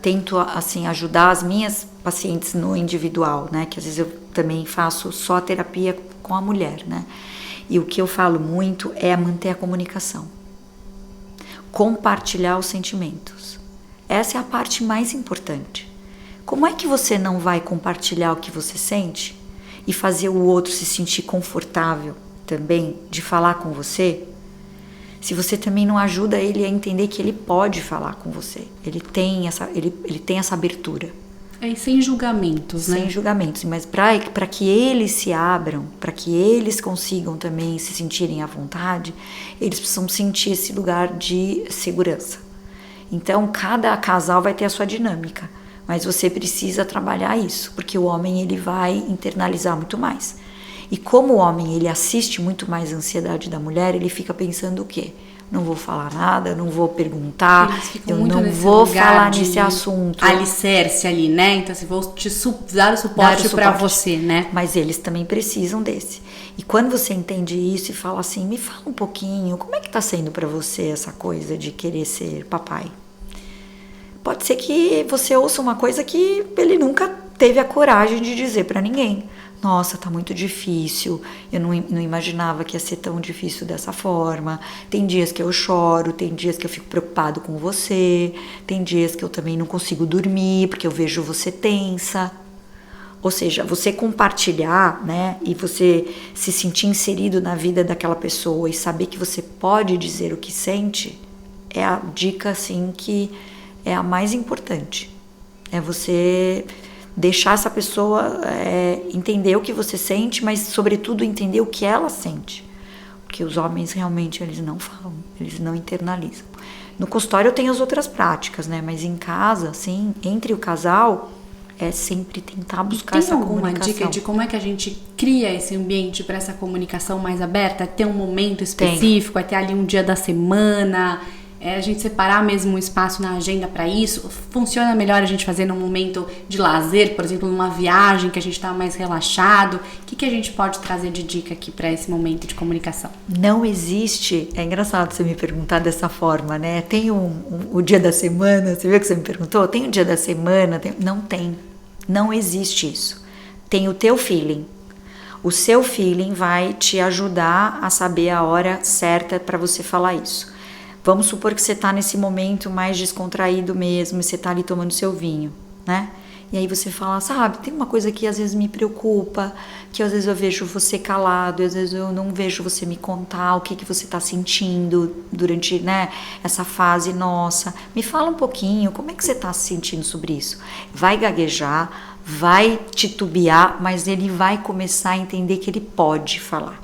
tento assim ajudar as minhas pacientes no individual, né? Que às vezes eu também faço só a terapia com a mulher, né? E o que eu falo muito é manter a comunicação. Compartilhar os sentimentos. Essa é a parte mais importante. Como é que você não vai compartilhar o que você sente e fazer o outro se sentir confortável também de falar com você, se você também não ajuda ele a entender que ele pode falar com você? Ele tem essa abertura. É sem julgamentos, né? Sem julgamentos, mas para que eles se abram, para que eles consigam também se sentirem à vontade, eles precisam sentir esse lugar de segurança. Então, cada casal vai ter a sua dinâmica, mas você precisa trabalhar isso, porque o homem ele vai internalizar muito mais. E como o homem ele assiste muito mais a ansiedade da mulher, ele fica pensando o quê? Não vou falar nada, não vou perguntar, eu não vou falar nesse assunto. Alicerce ali, né? Então, assim, vou te dar o suporte para você, né? Mas eles também precisam desse. E quando você entende isso e fala assim, me fala um pouquinho, como é que tá sendo para você essa coisa de querer ser papai? Pode ser que você ouça uma coisa que ele nunca teve a coragem de dizer para ninguém. Nossa, tá muito difícil, eu não imaginava que ia ser tão difícil dessa forma. Tem dias que eu choro, tem dias que eu fico preocupado com você, tem dias que eu também não consigo dormir porque eu vejo você tensa. Ou seja, você compartilhar, né, e você se sentir inserido na vida daquela pessoa e saber que você pode dizer o que sente, é a dica, assim, que é a mais importante. É você deixar essa pessoa entender o que você sente, mas sobretudo entender o que ela sente, porque os homens realmente eles não falam, eles não internalizam. No consultório eu tenho as outras práticas, né? Mas em casa, assim, entre o casal, é sempre tentar buscar essa comunicação. Tem alguma dica de como é que a gente cria esse ambiente para essa comunicação mais aberta? Ter um momento específico, ter ali um dia da semana? A gente separar mesmo um espaço na agenda para isso? Funciona melhor a gente fazer num momento de lazer, por exemplo, numa viagem que a gente está mais relaxado? O que a gente pode trazer de dica aqui para esse momento de comunicação? Não existe, é engraçado você me perguntar dessa forma, né? Tem o dia da semana, você viu que você me perguntou? Tem o dia da semana? Não existe isso. Tem o teu feeling. O seu feeling vai te ajudar a saber a hora certa para você falar isso. Vamos supor que você está nesse momento mais descontraído mesmo, e você está ali tomando seu vinho, né? E aí você fala, sabe, tem uma coisa que às vezes me preocupa, que às vezes eu vejo você calado, às vezes eu não vejo você me contar o que você está sentindo durante, né, essa fase nossa. Me fala um pouquinho, como é que você está se sentindo sobre isso? Vai gaguejar, vai titubear, mas ele vai começar a entender que ele pode falar.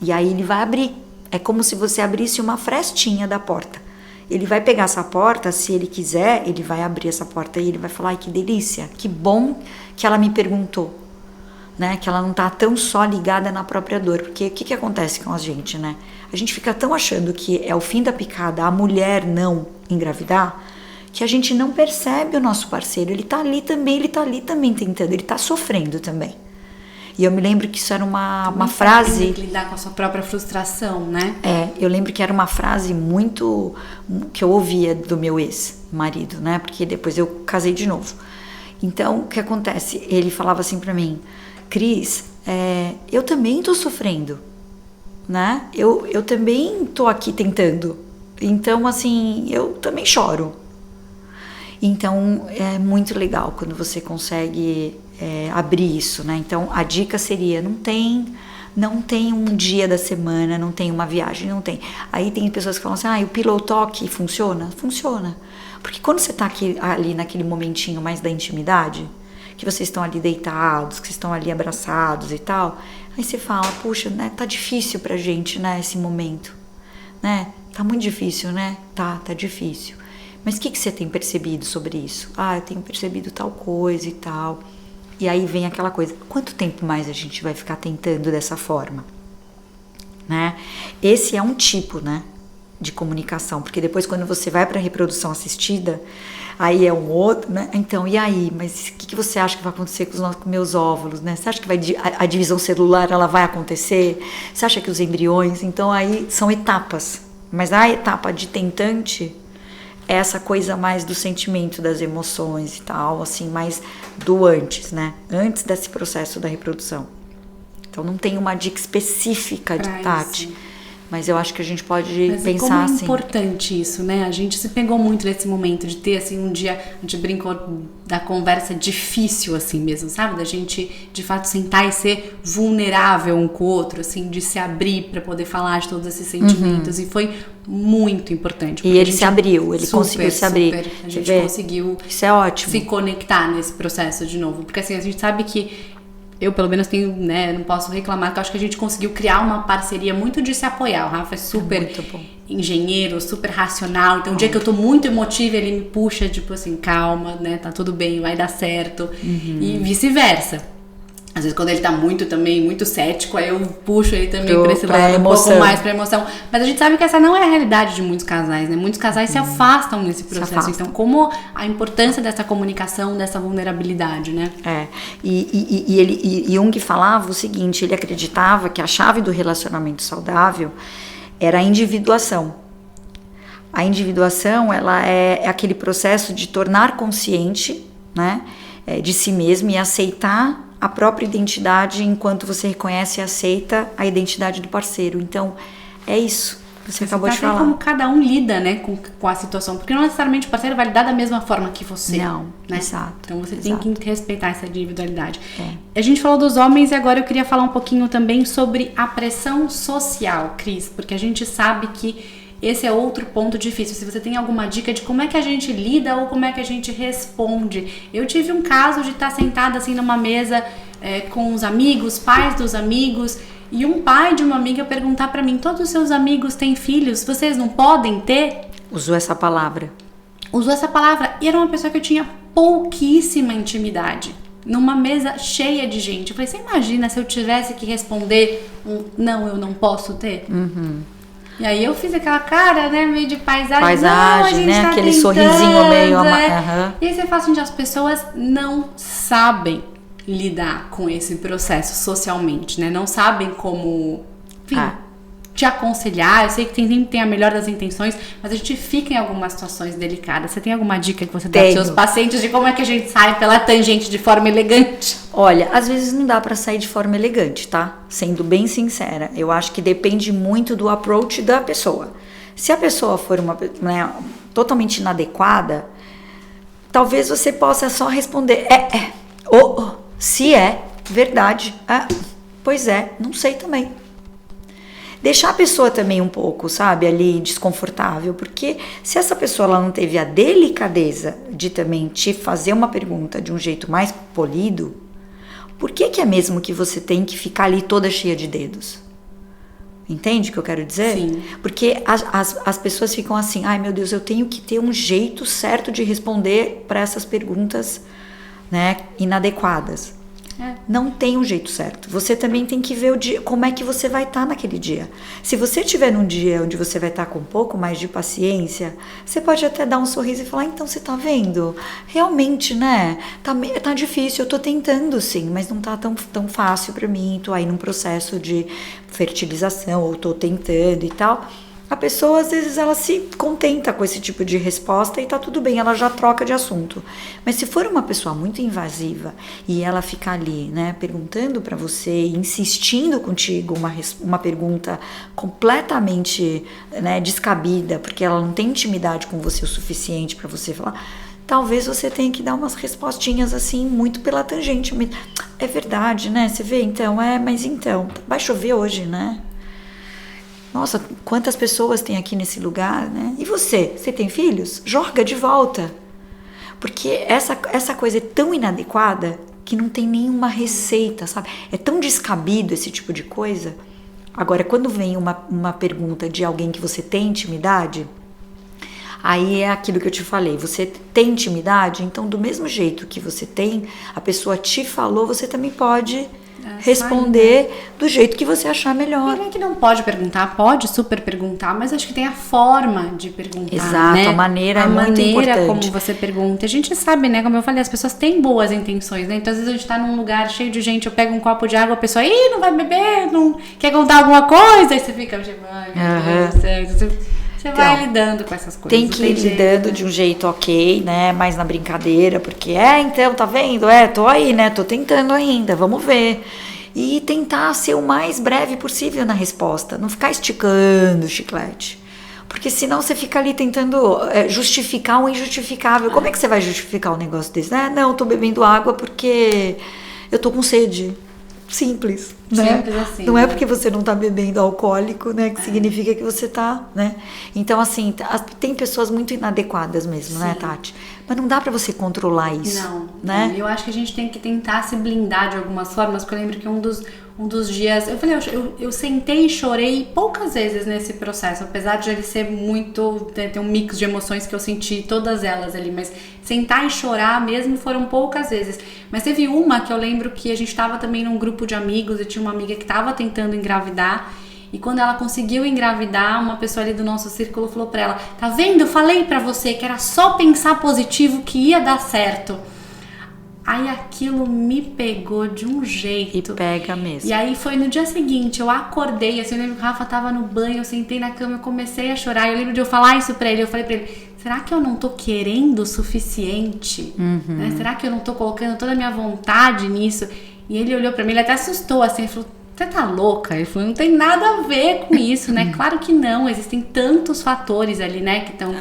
E aí ele vai abrir. É como se você abrisse uma frestinha da porta. Ele vai pegar essa porta, se ele quiser, ele vai abrir essa porta e ele vai falar, ai, que delícia, que bom que ela me perguntou, né? Que ela não tá tão só ligada na própria dor. Porque o que acontece com a gente, né? A gente fica tão achando que é o fim da picada a mulher não engravidar, que a gente não percebe o nosso parceiro. Ele tá ali também tentando, ele tá sofrendo também. E eu me lembro que isso era uma frase... lidar com a sua própria frustração, né? Eu lembro que era uma frase muito... que eu ouvia do meu ex-marido, né? Porque depois eu casei de novo. Então, o que acontece? Ele falava assim pra mim, Cris, eu também tô sofrendo, né? Eu também tô aqui tentando. Então, assim, eu também choro. Então, é muito legal quando você consegue... abrir isso, né? Então a dica seria, não tem um dia da semana, não tem uma viagem, não tem. Aí tem pessoas que falam assim, o pillow talk funciona? Funciona. Porque quando você tá ali naquele momentinho mais da intimidade, que vocês estão ali deitados, que vocês estão ali abraçados e tal, aí você fala, puxa, né, tá difícil pra gente, né, esse momento, né? Tá muito difícil, né? Tá difícil. Mas o que você tem percebido sobre isso? Eu tenho percebido tal coisa e tal. E aí vem aquela coisa, quanto tempo mais a gente vai ficar tentando dessa forma? Né? Esse é um tipo, né, de comunicação, porque depois quando você vai para a reprodução assistida, aí é um outro, né? Então, e aí? Mas o que você acha que vai acontecer com os meus óvulos, né? Você acha que a divisão celular ela vai acontecer? Você acha que os embriões? Então aí são etapas, mas a etapa de tentante... essa coisa mais do sentimento, das emoções e tal, assim, mais do antes, né? Antes desse processo da reprodução. Então, não tem uma dica específica de Tati. Mas eu acho que a gente pode pensar como é assim. Importante isso, né? A gente se pegou muito nesse momento de ter, assim, um dia, a gente brincou da conversa difícil, assim mesmo, sabe? Da gente, de fato, sentar e ser vulnerável um com o outro, assim, de se abrir para poder falar de todos esses sentimentos. E foi muito importante. E ele se abriu, ele conseguiu se abrir. A gente conseguiu isso é ótimo. Se conectar nesse processo de novo. Porque, assim, a gente sabe que eu, pelo menos, tenho, né, não posso reclamar, porque eu acho que a gente conseguiu criar uma parceria muito de se apoiar. O Rafa é super engenheiro, super racional. Então, o dia que eu tô muito emotiva, ele me puxa, tipo assim, calma, né, tá tudo bem, vai dar certo. E vice-versa. Às vezes, quando ele tá muito cético, aí eu puxo ele também pra esse lado, um pouco mais pra emoção. Mas a gente sabe que essa não é a realidade de muitos casais, né? Muitos casais se afastam nesse processo. Então, como a importância dessa comunicação, dessa vulnerabilidade, né? E Jung falava o seguinte, ele acreditava que a chave do relacionamento saudável era a individuação. A individuação, ela é aquele processo de tornar consciente, né, de si mesmo e aceitar a própria identidade enquanto você reconhece e aceita a identidade do parceiro. Então, é isso que você acabou de falar. Como cada um lida, né, com a situação. Porque não necessariamente o parceiro vai lidar da mesma forma que você. Não, né? Exato. Então, você tem que respeitar essa individualidade. A gente falou dos homens e agora eu queria falar um pouquinho também sobre a pressão social, Cris. Porque a gente sabe que esse é outro ponto difícil. Se você tem alguma dica de como é que a gente lida ou como é que a gente responde. Eu tive um caso de estar sentada assim numa mesa com os amigos, pais dos amigos, e um pai de uma amiga perguntar pra mim: todos os seus amigos têm filhos, vocês não podem ter? Usou essa palavra. E era uma pessoa que eu tinha pouquíssima intimidade. Numa mesa cheia de gente. Eu falei, você imagina se eu tivesse que responder não, eu não posso ter? E aí eu fiz aquela cara, né, meio de paisagem, não, a gente né, tá aquele tentando, sorrisinho meio E aí você fala assim, as pessoas não sabem lidar com esse processo socialmente, né, não sabem como, enfim, te aconselhar. Eu sei que sempre tem a melhor das intenções, mas a gente fica em algumas situações delicadas. Você tem alguma dica que você dá aos seus pacientes de como é que a gente sai pela tangente de forma elegante? Olha, às vezes não dá pra sair de forma elegante, tá? Sendo bem sincera, eu acho que depende muito do approach da pessoa. Se a pessoa for totalmente inadequada, talvez você possa só responder se é verdade, pois é, não sei também. Deixar a pessoa também um pouco, sabe, ali desconfortável, porque se essa pessoa ela não teve a delicadeza de também te fazer uma pergunta de um jeito mais polido, por que é mesmo que você tem que ficar ali toda cheia de dedos? Entende o que eu quero dizer? Sim. Porque as pessoas ficam assim, ai meu Deus, eu tenho que ter um jeito certo de responder para essas perguntas, né, inadequadas. Não tem um jeito certo. Você também tem que ver o dia, como é que você vai estar naquele dia. Se você estiver num dia onde você vai estar com um pouco mais de paciência, você pode até dar um sorriso e falar, então você tá vendo? Realmente, né? Tá difícil, eu tô tentando sim, mas não tá tão fácil pra mim. Tô aí num processo de fertilização, ou tô tentando e tal. A pessoa, às vezes, ela se contenta com esse tipo de resposta e tá tudo bem, ela já troca de assunto. Mas se for uma pessoa muito invasiva e ela ficar ali, né, perguntando pra você, insistindo contigo uma pergunta completamente, né, descabida, porque ela não tem intimidade com você o suficiente pra você falar, talvez você tenha que dar umas respostinhas assim, muito pela tangente. É verdade, né? Você vê, então, mas então, vai chover hoje, né? Nossa, quantas pessoas tem aqui nesse lugar, né? E você tem filhos? Joga de volta. Porque essa coisa é tão inadequada que não tem nenhuma receita, sabe? É tão descabido esse tipo de coisa. Agora, quando vem uma pergunta de alguém que você tem intimidade, aí é aquilo que eu te falei. Você tem intimidade, então do mesmo jeito que você tem, a pessoa te falou, você também pode responder do jeito que você achar melhor. Ninguém que não pode perguntar, pode super perguntar, mas acho que tem a forma de perguntar. Exato, né? A maneira é muito importante. A maneira como você pergunta. A gente sabe, né, como eu falei, as pessoas têm boas intenções, né? Então às vezes a gente tá num lugar cheio de gente, eu pego um copo de água, a pessoa, não vai beber, não quer contar alguma coisa, aí você fica tipo, ai meu Deus do céu. Você vai lidando com essas coisas. Tem que ir lidando de um jeito ok, né? Mais na brincadeira, porque então, tá vendo? Tô aí, né? Tô tentando ainda, vamos ver. E tentar ser o mais breve possível na resposta, não ficar esticando o chiclete. Porque senão você fica ali tentando justificar o injustificável. Como é que você vai justificar um negócio desse? Não, eu tô bebendo água porque eu tô com sede. Simples, né? Simples assim, não é porque você não tá bebendo alcoólico, né? Que significa que você tá, né? Então, assim, tem pessoas muito inadequadas mesmo, né, Tati? Mas não dá pra você controlar isso, né? Eu acho que a gente tem que tentar se blindar de algumas formas, porque eu lembro que um dos dias, eu falei, eu sentei e chorei poucas vezes nesse processo, apesar de ele ser muito, ter um mix de emoções que eu senti todas elas ali, mas sentar e chorar mesmo foram poucas vezes. Mas teve uma que eu lembro que a gente tava também num grupo de amigos e tinha uma amiga que tava tentando engravidar, e quando ela conseguiu engravidar, uma pessoa ali do nosso círculo falou pra ela, tá vendo? Eu falei pra você que era só pensar positivo que ia dar certo. Aí aquilo me pegou de um jeito. E pega mesmo. E aí foi no dia seguinte, eu acordei, assim, eu lembro que o Rafa tava no banho, eu sentei na cama, eu comecei a chorar. Eu lembro de eu falar isso pra ele, eu falei pra ele, será que eu não tô querendo o suficiente? Né? Será que eu não tô colocando toda a minha vontade nisso? E ele olhou pra mim, ele até assustou, assim, ele falou, você tá louca? Ele falou, não tem nada a ver com isso, né? Claro que não, existem tantos fatores ali, né, que estão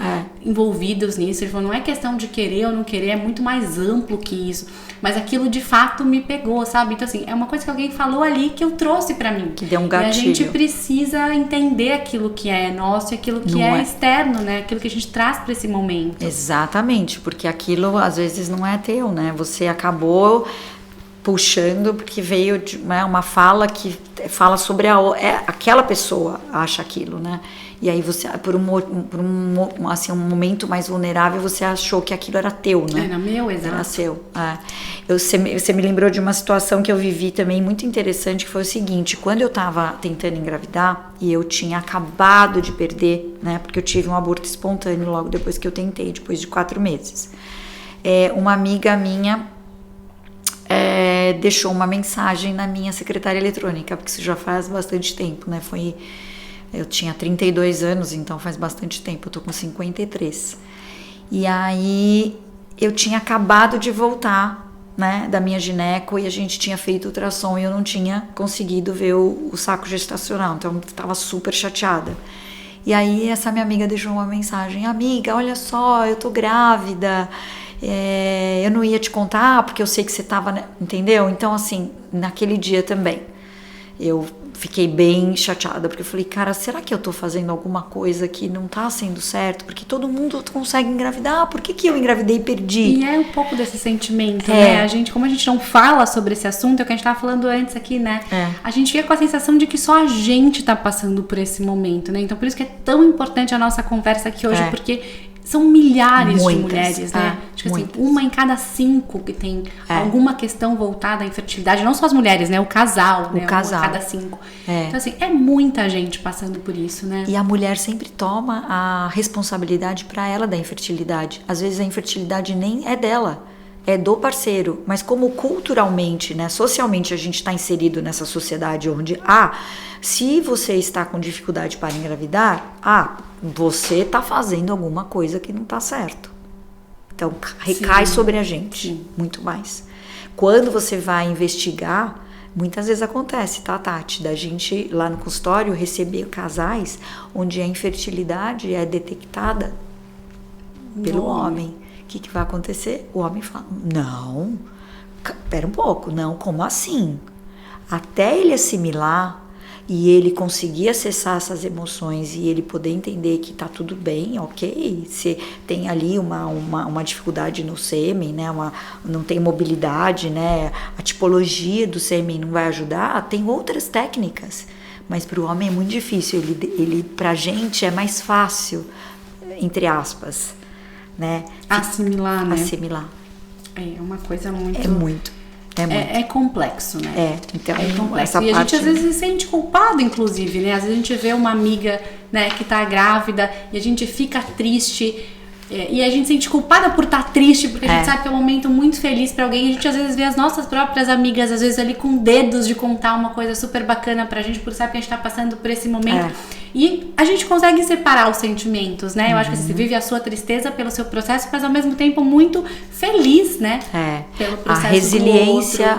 envolvidos nisso. Ele falou, não é questão de querer ou não querer, é muito mais amplo que isso. Mas aquilo de fato me pegou, sabe? Então, assim, é uma coisa que alguém falou ali que eu trouxe pra mim. Que deu um gatilho. E a gente precisa entender aquilo que é nosso e aquilo que é externo, né? Aquilo que a gente traz pra esse momento. Exatamente, porque aquilo às vezes não é teu, né? Você acabou puxando porque veio de uma fala que fala sobre aquela pessoa acha aquilo, né? E aí você, por um momento mais vulnerável, você achou que aquilo era teu, né? Era meu, exato. Era seu. Você me lembrou de uma situação que eu vivi também muito interessante, que foi o seguinte, quando eu tava tentando engravidar e eu tinha acabado de perder, né? Porque eu tive um aborto espontâneo logo depois que eu tentei, depois de 4 meses. Uma amiga minha deixou uma mensagem na minha secretária eletrônica, porque isso já faz bastante tempo, né? Eu tinha 32 anos, então faz bastante tempo, eu tô com 53. E aí eu tinha acabado de voltar, né, da minha gineco, e a gente tinha feito ultrassom e eu não tinha conseguido ver o saco gestacional, então eu tava super chateada. E aí essa minha amiga deixou uma mensagem, amiga, olha só, eu tô grávida, eu não ia te contar porque eu sei que você tava, né? Entendeu? Então assim, naquele dia também eu fiquei bem chateada, porque eu falei, cara, será que eu tô fazendo alguma coisa que não tá sendo certo? Porque todo mundo consegue engravidar, por que eu engravidei e perdi? E é um pouco desse sentimento, né? Como a gente não fala sobre esse assunto, é o que a gente tava falando antes aqui, né? A gente fica com a sensação de que só a gente tá passando por esse momento, né? Então por isso que é tão importante a nossa conversa aqui hoje, porque são milhares de mulheres, né? Acho que assim, 1 em cada 5 que tem alguma questão voltada à infertilidade. Não só as mulheres, né? O casal, né? 1 em cada 5. Então assim, é muita gente passando por isso, né? E a mulher sempre toma a responsabilidade pra ela da infertilidade. Às vezes a infertilidade nem é dela, é do parceiro. Mas como culturalmente, né? Socialmente a gente está inserido nessa sociedade onde, se você está com dificuldade para engravidar, você está fazendo alguma coisa que não está certo. Então, recai sobre a gente, muito mais. Quando você vai investigar, muitas vezes acontece, tá, Tati? Da gente, lá no consultório, receber casais onde a infertilidade é detectada pelo homem. O que vai acontecer? O homem fala, não, pera um pouco, não, como assim? Até ele assimilar e ele conseguir acessar essas emoções e ele poder entender que tá tudo bem, ok, se tem ali uma dificuldade no sêmen, né, não tem mobilidade, né, a tipologia do sêmen não vai ajudar, tem outras técnicas, mas para o homem é muito difícil, ele pra gente é mais fácil, entre aspas, né, assimilar, né? Assimilar. É uma coisa muito... É complexo, né? Então é complexo. E a gente às vezes se sente culpado, inclusive, né? Às vezes a gente vê uma amiga, né, que tá grávida e a gente fica triste e a gente se sente culpada por estar triste, porque a gente sabe que é um momento muito feliz pra alguém. A gente às vezes vê as nossas próprias amigas, às vezes ali com dedos de contar uma coisa super bacana pra gente, porque sabe que a gente tá passando por esse momento. E a gente consegue separar os sentimentos, né? Eu acho que você vive a sua tristeza pelo seu processo, mas ao mesmo tempo muito feliz, né? Pelo processo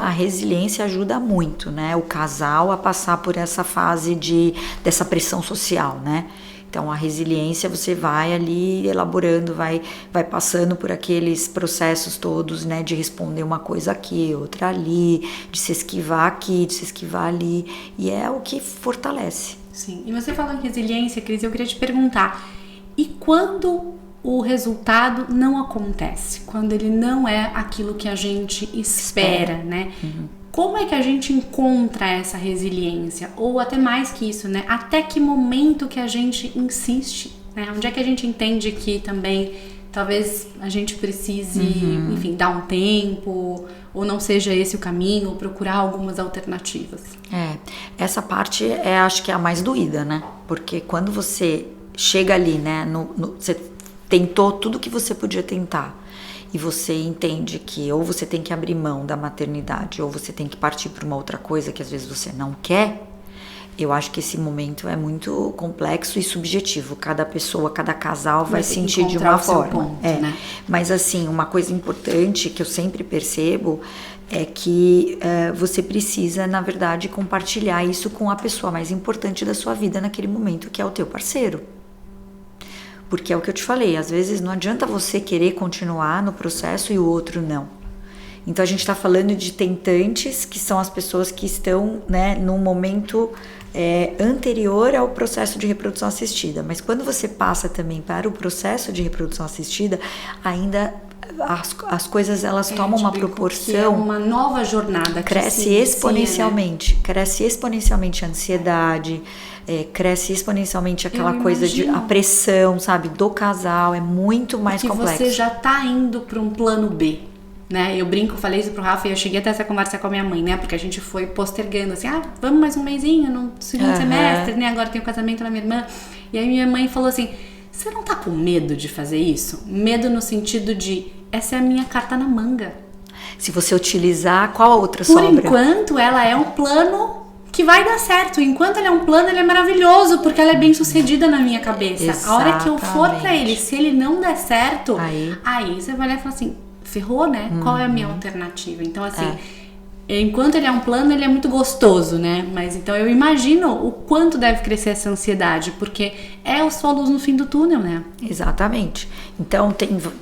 A resiliência ajuda muito, né? O casal a passar por essa fase dessa pressão social, né? Então, a resiliência, você vai ali elaborando, vai passando por aqueles processos todos, né? De responder uma coisa aqui, outra ali, de se esquivar aqui, de se esquivar ali. E é o que fortalece. Sim. E você falou em resiliência, Cris, eu queria te perguntar. E quando o resultado não acontece? Quando ele não é aquilo que a gente espera, né? Como é que a gente encontra essa resiliência? Ou até mais que isso, né? Até que momento que a gente insiste, né? Onde é que a gente entende que também talvez a gente precise, enfim, dar um tempo, ou não seja esse o caminho, ou procurar algumas alternativas? Essa parte acho que é a mais doída, né? Porque quando você chega ali, né? Você tentou tudo que você podia tentar, e você entende que ou você tem que abrir mão da maternidade ou você tem que partir para uma outra coisa que às vezes você não quer, eu acho que esse momento é muito complexo e subjetivo. Cada pessoa, cada casal vai sentir de uma forma. Ponto, né? Mas assim, uma coisa importante que eu sempre percebo é que você precisa, na verdade, compartilhar isso com a pessoa mais importante da sua vida naquele momento, que é o teu parceiro. Porque é o que eu te falei, às vezes não adianta você querer continuar no processo e o outro não. Então a gente está falando de tentantes, que são as pessoas que estão, né, num momento anterior ao processo de reprodução assistida. Mas quando você passa também para o processo de reprodução assistida, ainda as coisas elas tomam uma proporção. É uma nova jornada. Cresce exponencialmente. Né? Cresce exponencialmente a ansiedade. Cresce exponencialmente aquela coisa a pressão, sabe, do casal, é muito mais complexo. Porque você já tá indo para um plano B, né? Eu brinco, falei isso pro Rafa e eu cheguei até essa conversa com a minha mãe, né? Porque a gente foi postergando, assim, vamos mais um mesinho no segundo semestre, né? Agora tem o casamento da minha irmã. E aí minha mãe falou assim, você não tá com medo de fazer isso? Medo no sentido de, essa é a minha carta na manga. Se você utilizar, qual a outra sobra? Por enquanto, ela é um plano que vai dar certo. Enquanto ele é um plano, ele é maravilhoso, porque ela é bem sucedida na minha cabeça. Exatamente. A hora que eu for pra ele, se ele não der certo, aí você vai olhar e falar assim, ferrou, né? Qual é a minha alternativa? Então, assim, enquanto ele é um plano, ele é muito gostoso, né? Mas então eu imagino o quanto deve crescer essa ansiedade, porque é só a luz no fim do túnel, né? Exatamente. Então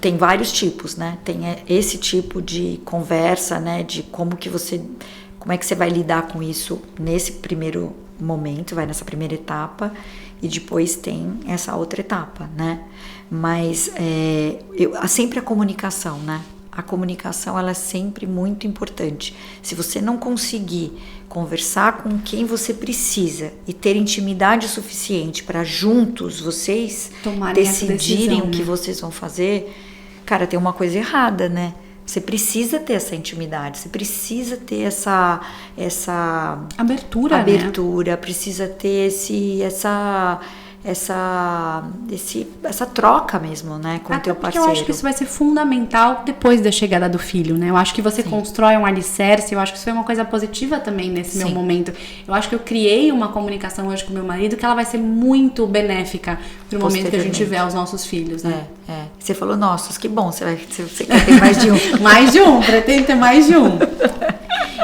tem vários tipos, né? Tem esse tipo de conversa, né? De como é que você vai lidar com isso nesse primeiro momento, nessa primeira etapa, e depois tem essa outra etapa, né? Mas sempre a comunicação, né? A comunicação, ela é sempre muito importante. Se você não conseguir conversar com quem você precisa e ter intimidade suficiente para juntos vocês tomarem decidirem decisão, o que vocês vão fazer, cara, tem uma coisa errada, né? Você precisa ter essa intimidade, você precisa ter essa abertura, né? Precisa ter essa troca mesmo, né, com o teu parceiro. Eu acho que isso vai ser fundamental depois da chegada do filho, né? Eu acho que você constrói um alicerce, eu acho que isso foi uma coisa positiva também nesse meu momento. Eu acho que eu criei uma comunicação hoje com meu marido que ela vai ser muito benéfica pro momento que a gente tiver os nossos filhos, né? Você falou, nossos, que bom, você quer ter mais de um. Mais de um, pretende ter mais de um.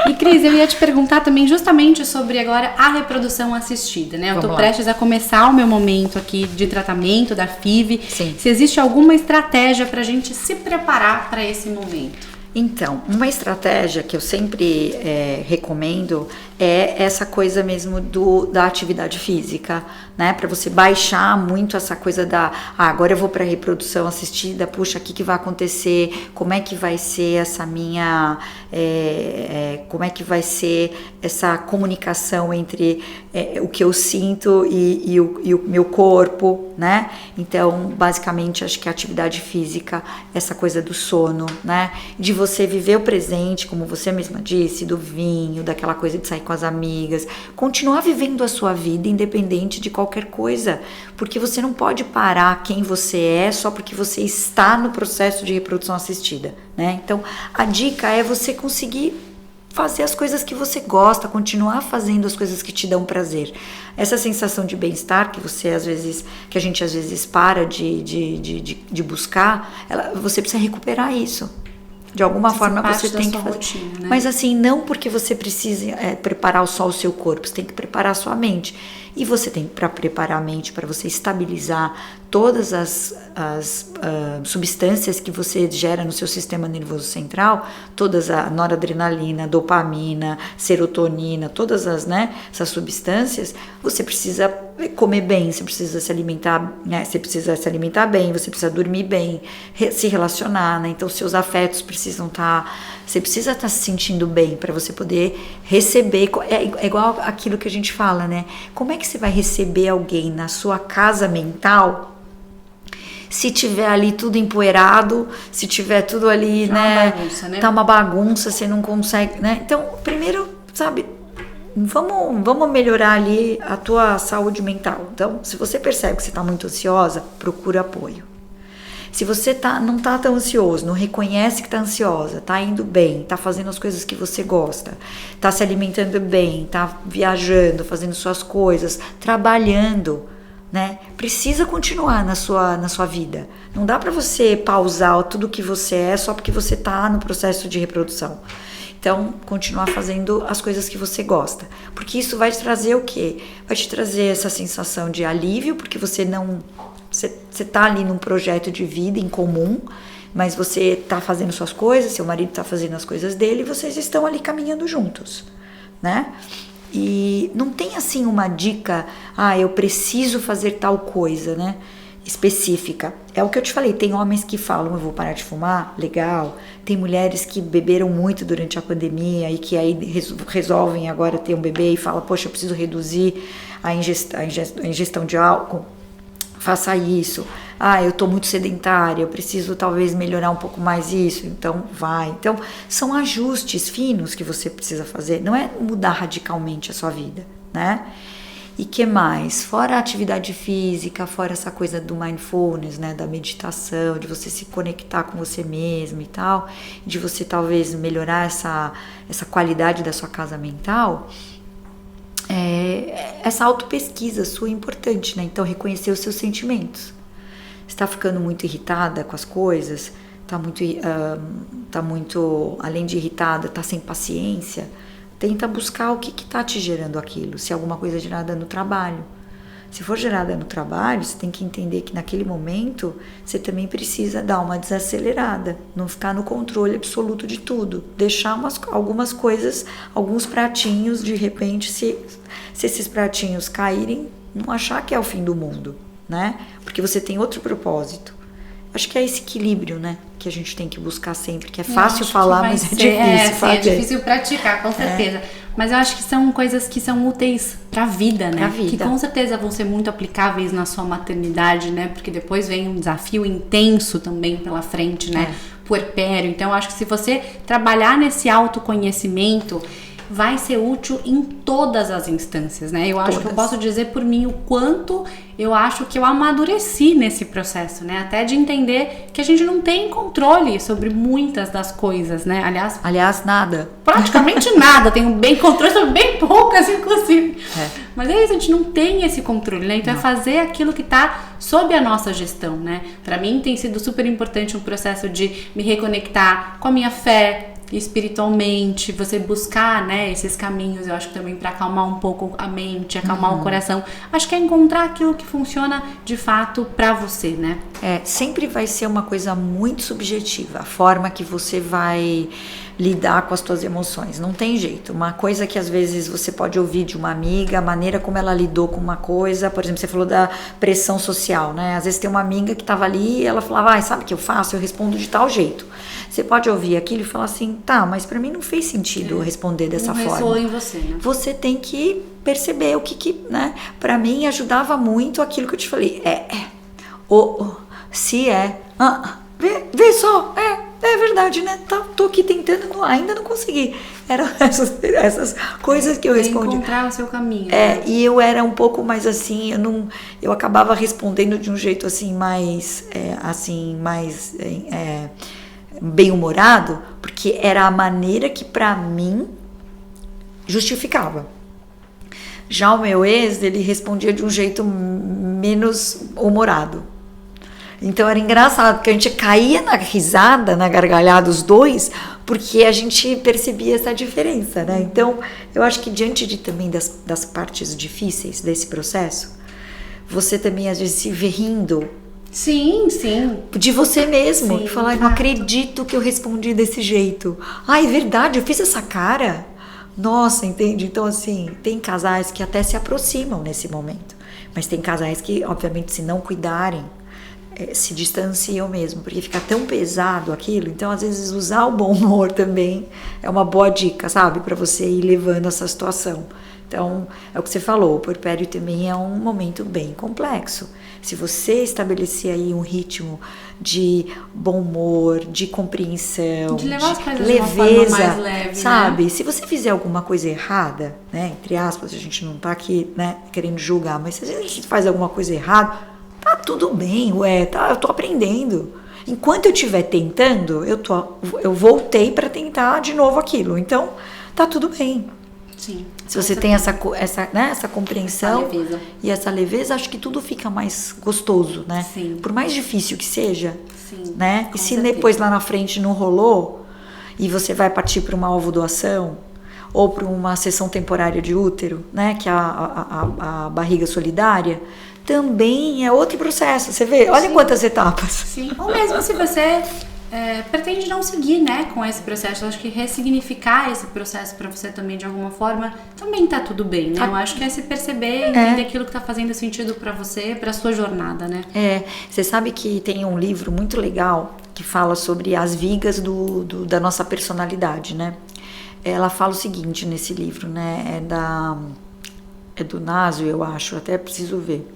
E Cris, eu ia te perguntar também justamente sobre agora a reprodução assistida, né? Eu tô prestes a começar o meu momento aqui de tratamento da FIV. Sim. Se existe alguma estratégia pra gente se preparar para esse momento? Então, uma estratégia que eu sempre recomendo é essa coisa mesmo da atividade física, né? Para você baixar muito essa coisa agora eu vou para reprodução assistida, puxa, o que vai acontecer? Como é que vai ser essa minha... como é que vai ser essa comunicação entre o que eu sinto e o meu corpo, né? Então, basicamente, acho que a atividade física, essa coisa do sono, né? De você viver o presente, como você mesma disse, do vinho, daquela coisa de sair com as amigas, continuar vivendo a sua vida independente de qualquer coisa, porque você não pode parar quem você é só porque você está no processo de reprodução assistida, né? Então, a dica é você conseguir fazer as coisas que você gosta, continuar fazendo as coisas que te dão prazer. Essa sensação de bem-estar que a gente às vezes para de buscar, você precisa recuperar isso. De alguma forma você tem que fazer. Rotina, né? Mas assim, não porque você precise preparar só o seu corpo, você tem que preparar a sua mente. E você tem para preparar a mente, para você estabilizar todas as substâncias que você gera no seu sistema nervoso central, todas a noradrenalina, dopamina, serotonina, todas essas substâncias, você precisa comer bem, você precisa se alimentar, né? Você precisa se alimentar bem, você precisa dormir bem, se relacionar, né? Então seus afetos precisam você precisa estar se sentindo bem para você poder receber. É igual aquilo que a gente fala, né? Como é que você vai receber alguém na sua casa mental se tiver ali tudo empoeirado, se tiver tudo ali, né? Bagunça, né? Tá uma bagunça, você não consegue, né? Então, primeiro, sabe, vamos melhorar ali a tua saúde mental. Então, se você percebe que você tá muito ansiosa, procura apoio. Se você não tá tão ansioso, não reconhece que tá ansiosa, tá indo bem, tá fazendo as coisas que você gosta, tá se alimentando bem, tá viajando, fazendo suas coisas, trabalhando, né? Precisa continuar na sua vida. Não dá para você pausar tudo que você é só porque você tá no processo de reprodução. Então, continuar fazendo as coisas que você gosta. Porque isso vai te trazer o quê? Vai te trazer essa sensação de alívio, porque você tá ali num projeto de vida em comum, mas você tá fazendo suas coisas, seu marido tá fazendo as coisas dele, e vocês estão ali caminhando juntos, né? E não tem assim uma dica, eu preciso fazer tal coisa, né? Específica. É o que eu te falei, tem homens que falam, eu vou parar de fumar, legal. Tem mulheres que beberam muito durante a pandemia e que aí resolvem agora ter um bebê e falam, poxa, eu preciso reduzir a ingestão de álcool. Faça isso. Eu tô muito sedentária, eu preciso talvez melhorar um pouco mais isso, então vai. Então, são ajustes finos que você precisa fazer, não é mudar radicalmente a sua vida, né? E que mais? Fora a atividade física, fora essa coisa do mindfulness, né, da meditação, de você se conectar com você mesmo e tal, de você talvez melhorar essa qualidade da sua casa mental, essa autopesquisa sua é importante, né? Então, reconhecer os seus sentimentos. Você está ficando muito irritada com as coisas, tá muito, além de irritada, tá sem paciência, tenta buscar o que está te gerando aquilo, se alguma coisa é gerada no trabalho. Se for gerada no trabalho, você tem que entender que naquele momento você também precisa dar uma desacelerada, não ficar no controle absoluto de tudo, deixar algumas coisas, alguns pratinhos, de repente, se esses pratinhos caírem, não achar que é o fim do mundo, né? Porque você tem outro propósito. Acho que é esse equilíbrio, né, que a gente tem que buscar sempre, que é fácil falar, mas é difícil fazer. É difícil praticar, com certeza. Mas eu acho que são coisas que são úteis pra vida, né? Pra vida. Que com certeza vão ser muito aplicáveis na sua maternidade, né? Porque depois vem um desafio intenso também pela frente, né? Puerpério. Então, eu acho que se você trabalhar nesse autoconhecimento, vai ser útil em todas as instâncias, né? Eu acho que eu posso dizer por mim o quanto eu acho que eu amadureci nesse processo, né? Até de entender que a gente não tem controle sobre muitas das coisas, né? Aliás, nada. Praticamente nada. Tenho bem controle sobre bem poucas, inclusive. Mas é isso, a gente não tem esse controle, né? Então é fazer aquilo que tá sob a nossa gestão, né? Pra mim tem sido super importante um processo de me reconectar com a minha fé, espiritualmente, você buscar, né, esses caminhos, eu acho que também para acalmar um pouco a mente, acalmar o coração, acho que é encontrar aquilo que funciona de fato para você, né? Sempre vai ser uma coisa muito subjetiva, a forma que você vai lidar com as suas emoções, não tem jeito. Uma coisa que às vezes você pode ouvir de uma amiga, a maneira como ela lidou com uma coisa, por exemplo, você falou da pressão social, né? Às vezes tem uma amiga que tava ali e ela falava, sabe o que eu faço? Eu respondo de tal jeito. Você pode ouvir aquilo e falar assim, tá, mas pra mim não fez sentido responder dessa forma. Não ressoa em você, né? Você tem que perceber o que né? Pra mim ajudava muito aquilo que eu te falei. Vê só, é verdade, né? Tô aqui tentando, ainda não consegui. Eram essas coisas que eu respondi. Encontrar o seu caminho. Né? E eu era um pouco mais assim, eu acabava respondendo de um jeito assim, mais bem-humorado, porque era a maneira que pra mim justificava. Já o meu ex, ele respondia de um jeito menos humorado. Então era engraçado, porque a gente caía na risada, na gargalhada, os dois, porque a gente percebia essa diferença, né? Então, eu acho que diante de também das partes difíceis desse processo, você também às vezes se vê rindo. Sim, sim. De você mesmo. Sim, E falar, não acredito que eu respondi desse jeito. Ah, é verdade, eu fiz essa cara. Nossa, entende? Então, assim, tem casais que até se aproximam nesse momento. Mas tem casais que, obviamente, se não cuidarem, se distanciam mesmo, porque fica tão pesado aquilo. Então, às vezes, usar o bom humor também é uma boa dica, sabe? Para você ir levando essa situação. Então, é o que você falou, o puerpério também é um momento bem complexo. Se você estabelecer aí um ritmo de bom humor, de compreensão, de levar as coisas leveza, de uma forma mais leve, sabe? Né? Se você fizer alguma coisa errada, né, entre aspas, a gente não tá aqui, né, querendo julgar, mas se a gente faz alguma coisa errada, tá tudo bem, eu tô aprendendo. Enquanto eu estiver tentando, eu voltei para tentar de novo aquilo. Então, tá tudo bem. Sim. Se você tem essa compreensão leveza. E essa leveza, acho que tudo fica mais gostoso, né? Sim. Por mais difícil que seja, sim, né? E se depois lá na frente não rolou e você vai partir para uma ovodoação ou para uma sessão temporária de útero, né? Que é a barriga solidária, também é outro processo. Você vê, olha quantas etapas. Sim. Ou mesmo se você pretende não seguir, né, com esse processo. Eu acho que ressignificar esse processo para você também de alguma forma também tá tudo bem, né? Eu acho que é se perceber, entender aquilo que tá fazendo sentido para você, para sua jornada, né? Você sabe que tem um livro muito legal que fala sobre as vigas da nossa personalidade, né? Ela fala o seguinte nesse livro, né? É do Nasio, eu acho, até preciso ver.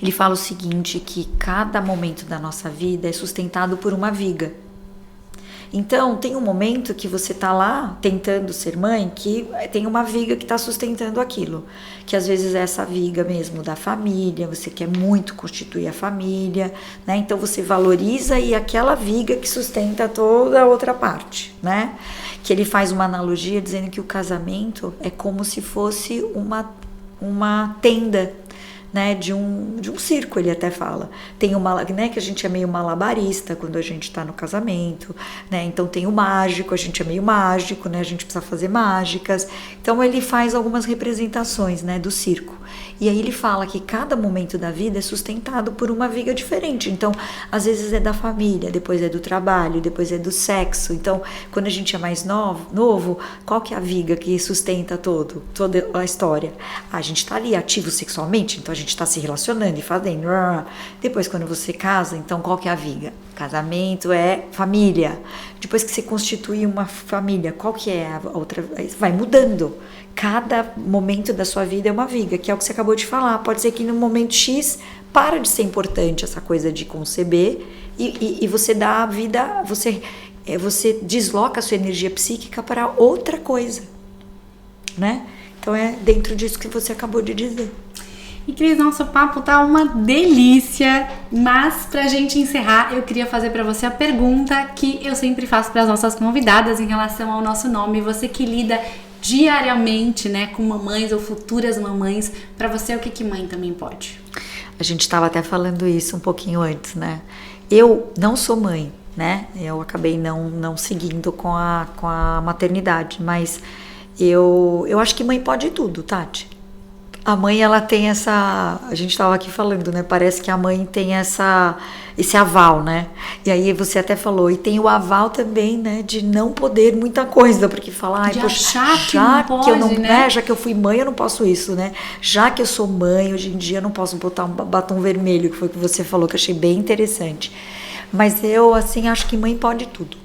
Ele fala o seguinte, que cada momento da nossa vida é sustentado por uma viga. Então, tem um momento que você está lá tentando ser mãe, que tem uma viga que está sustentando aquilo. Que às vezes é essa viga mesmo da família, você quer muito constituir a família, né? Então você valoriza e aquela viga que sustenta toda a outra parte, né? Que ele faz uma analogia dizendo que o casamento é como se fosse uma tenda, né, de um circo, ele até fala. Tem uma, né, que a gente é meio malabarista quando a gente está no casamento, né? Então tem o mágico, a gente é meio mágico, né? A gente precisa fazer mágicas. Então ele faz algumas representações, né, do circo. E aí ele fala que cada momento da vida é sustentado por uma viga diferente. Então, às vezes é da família, depois é do trabalho, depois é do sexo. Então, quando a gente é mais novo, qual que é a viga que sustenta toda a história? A gente está ali ativo sexualmente, então a gente está se relacionando e fazendo. Depois, quando você casa, então qual que é a viga? Casamento é família. Depois que você constitui uma família, qual que é a outra? Vai mudando. Cada momento da sua vida é uma viga, que é o que você acabou de falar. Pode ser que no momento X para de ser importante essa coisa de conceber e você dá a vida, você desloca a sua energia psíquica para outra coisa, né? Então é dentro disso que você acabou de dizer. E Cris, nosso papo tá uma delícia, mas pra gente encerrar, eu queria fazer pra você a pergunta que eu sempre faço para as nossas convidadas em relação ao nosso nome. Você que lida diariamente, né, com mamães ou futuras mamães, pra você o que mãe também pode? A gente estava até falando isso um pouquinho antes, né? Eu não sou mãe, né? Eu acabei não seguindo com a maternidade, mas eu acho que mãe pode tudo, Tati. A mãe, ela tem essa... A gente estava aqui falando, né? Parece que a mãe tem esse aval, né? E aí você até falou, e tem o aval também, né? De não poder muita coisa, porque falar... De achar que já não pode, que eu não, né? Já que eu fui mãe, eu não posso isso, né? Já que eu sou mãe, hoje em dia eu não posso botar um batom vermelho, que foi o que você falou, que eu achei bem interessante. Mas eu, assim, acho que mãe pode tudo.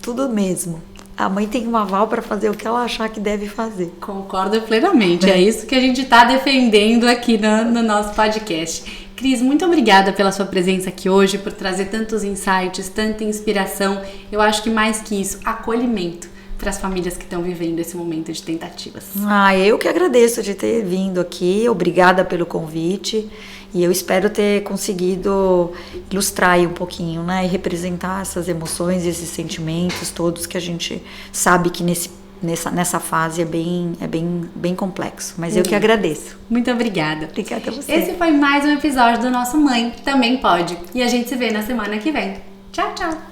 Tudo mesmo. A mãe tem um aval para fazer o que ela achar que deve fazer. Concordo plenamente. É isso que a gente está defendendo aqui no nosso podcast. Cris, muito obrigada pela sua presença aqui hoje, por trazer tantos insights, tanta inspiração. Eu acho que mais que isso, acolhimento para as famílias que estão vivendo esse momento de tentativas. Eu que agradeço de ter vindo aqui. Obrigada pelo convite. E eu espero ter conseguido ilustrar aí um pouquinho, né? E representar essas emoções, esses sentimentos todos que a gente sabe que nesse nessa fase é bem complexo. Mas eu que agradeço. Muito obrigada. Obrigada a você. Esse foi mais um episódio do nosso Mãe Também Pode. E a gente se vê na semana que vem. Tchau, tchau!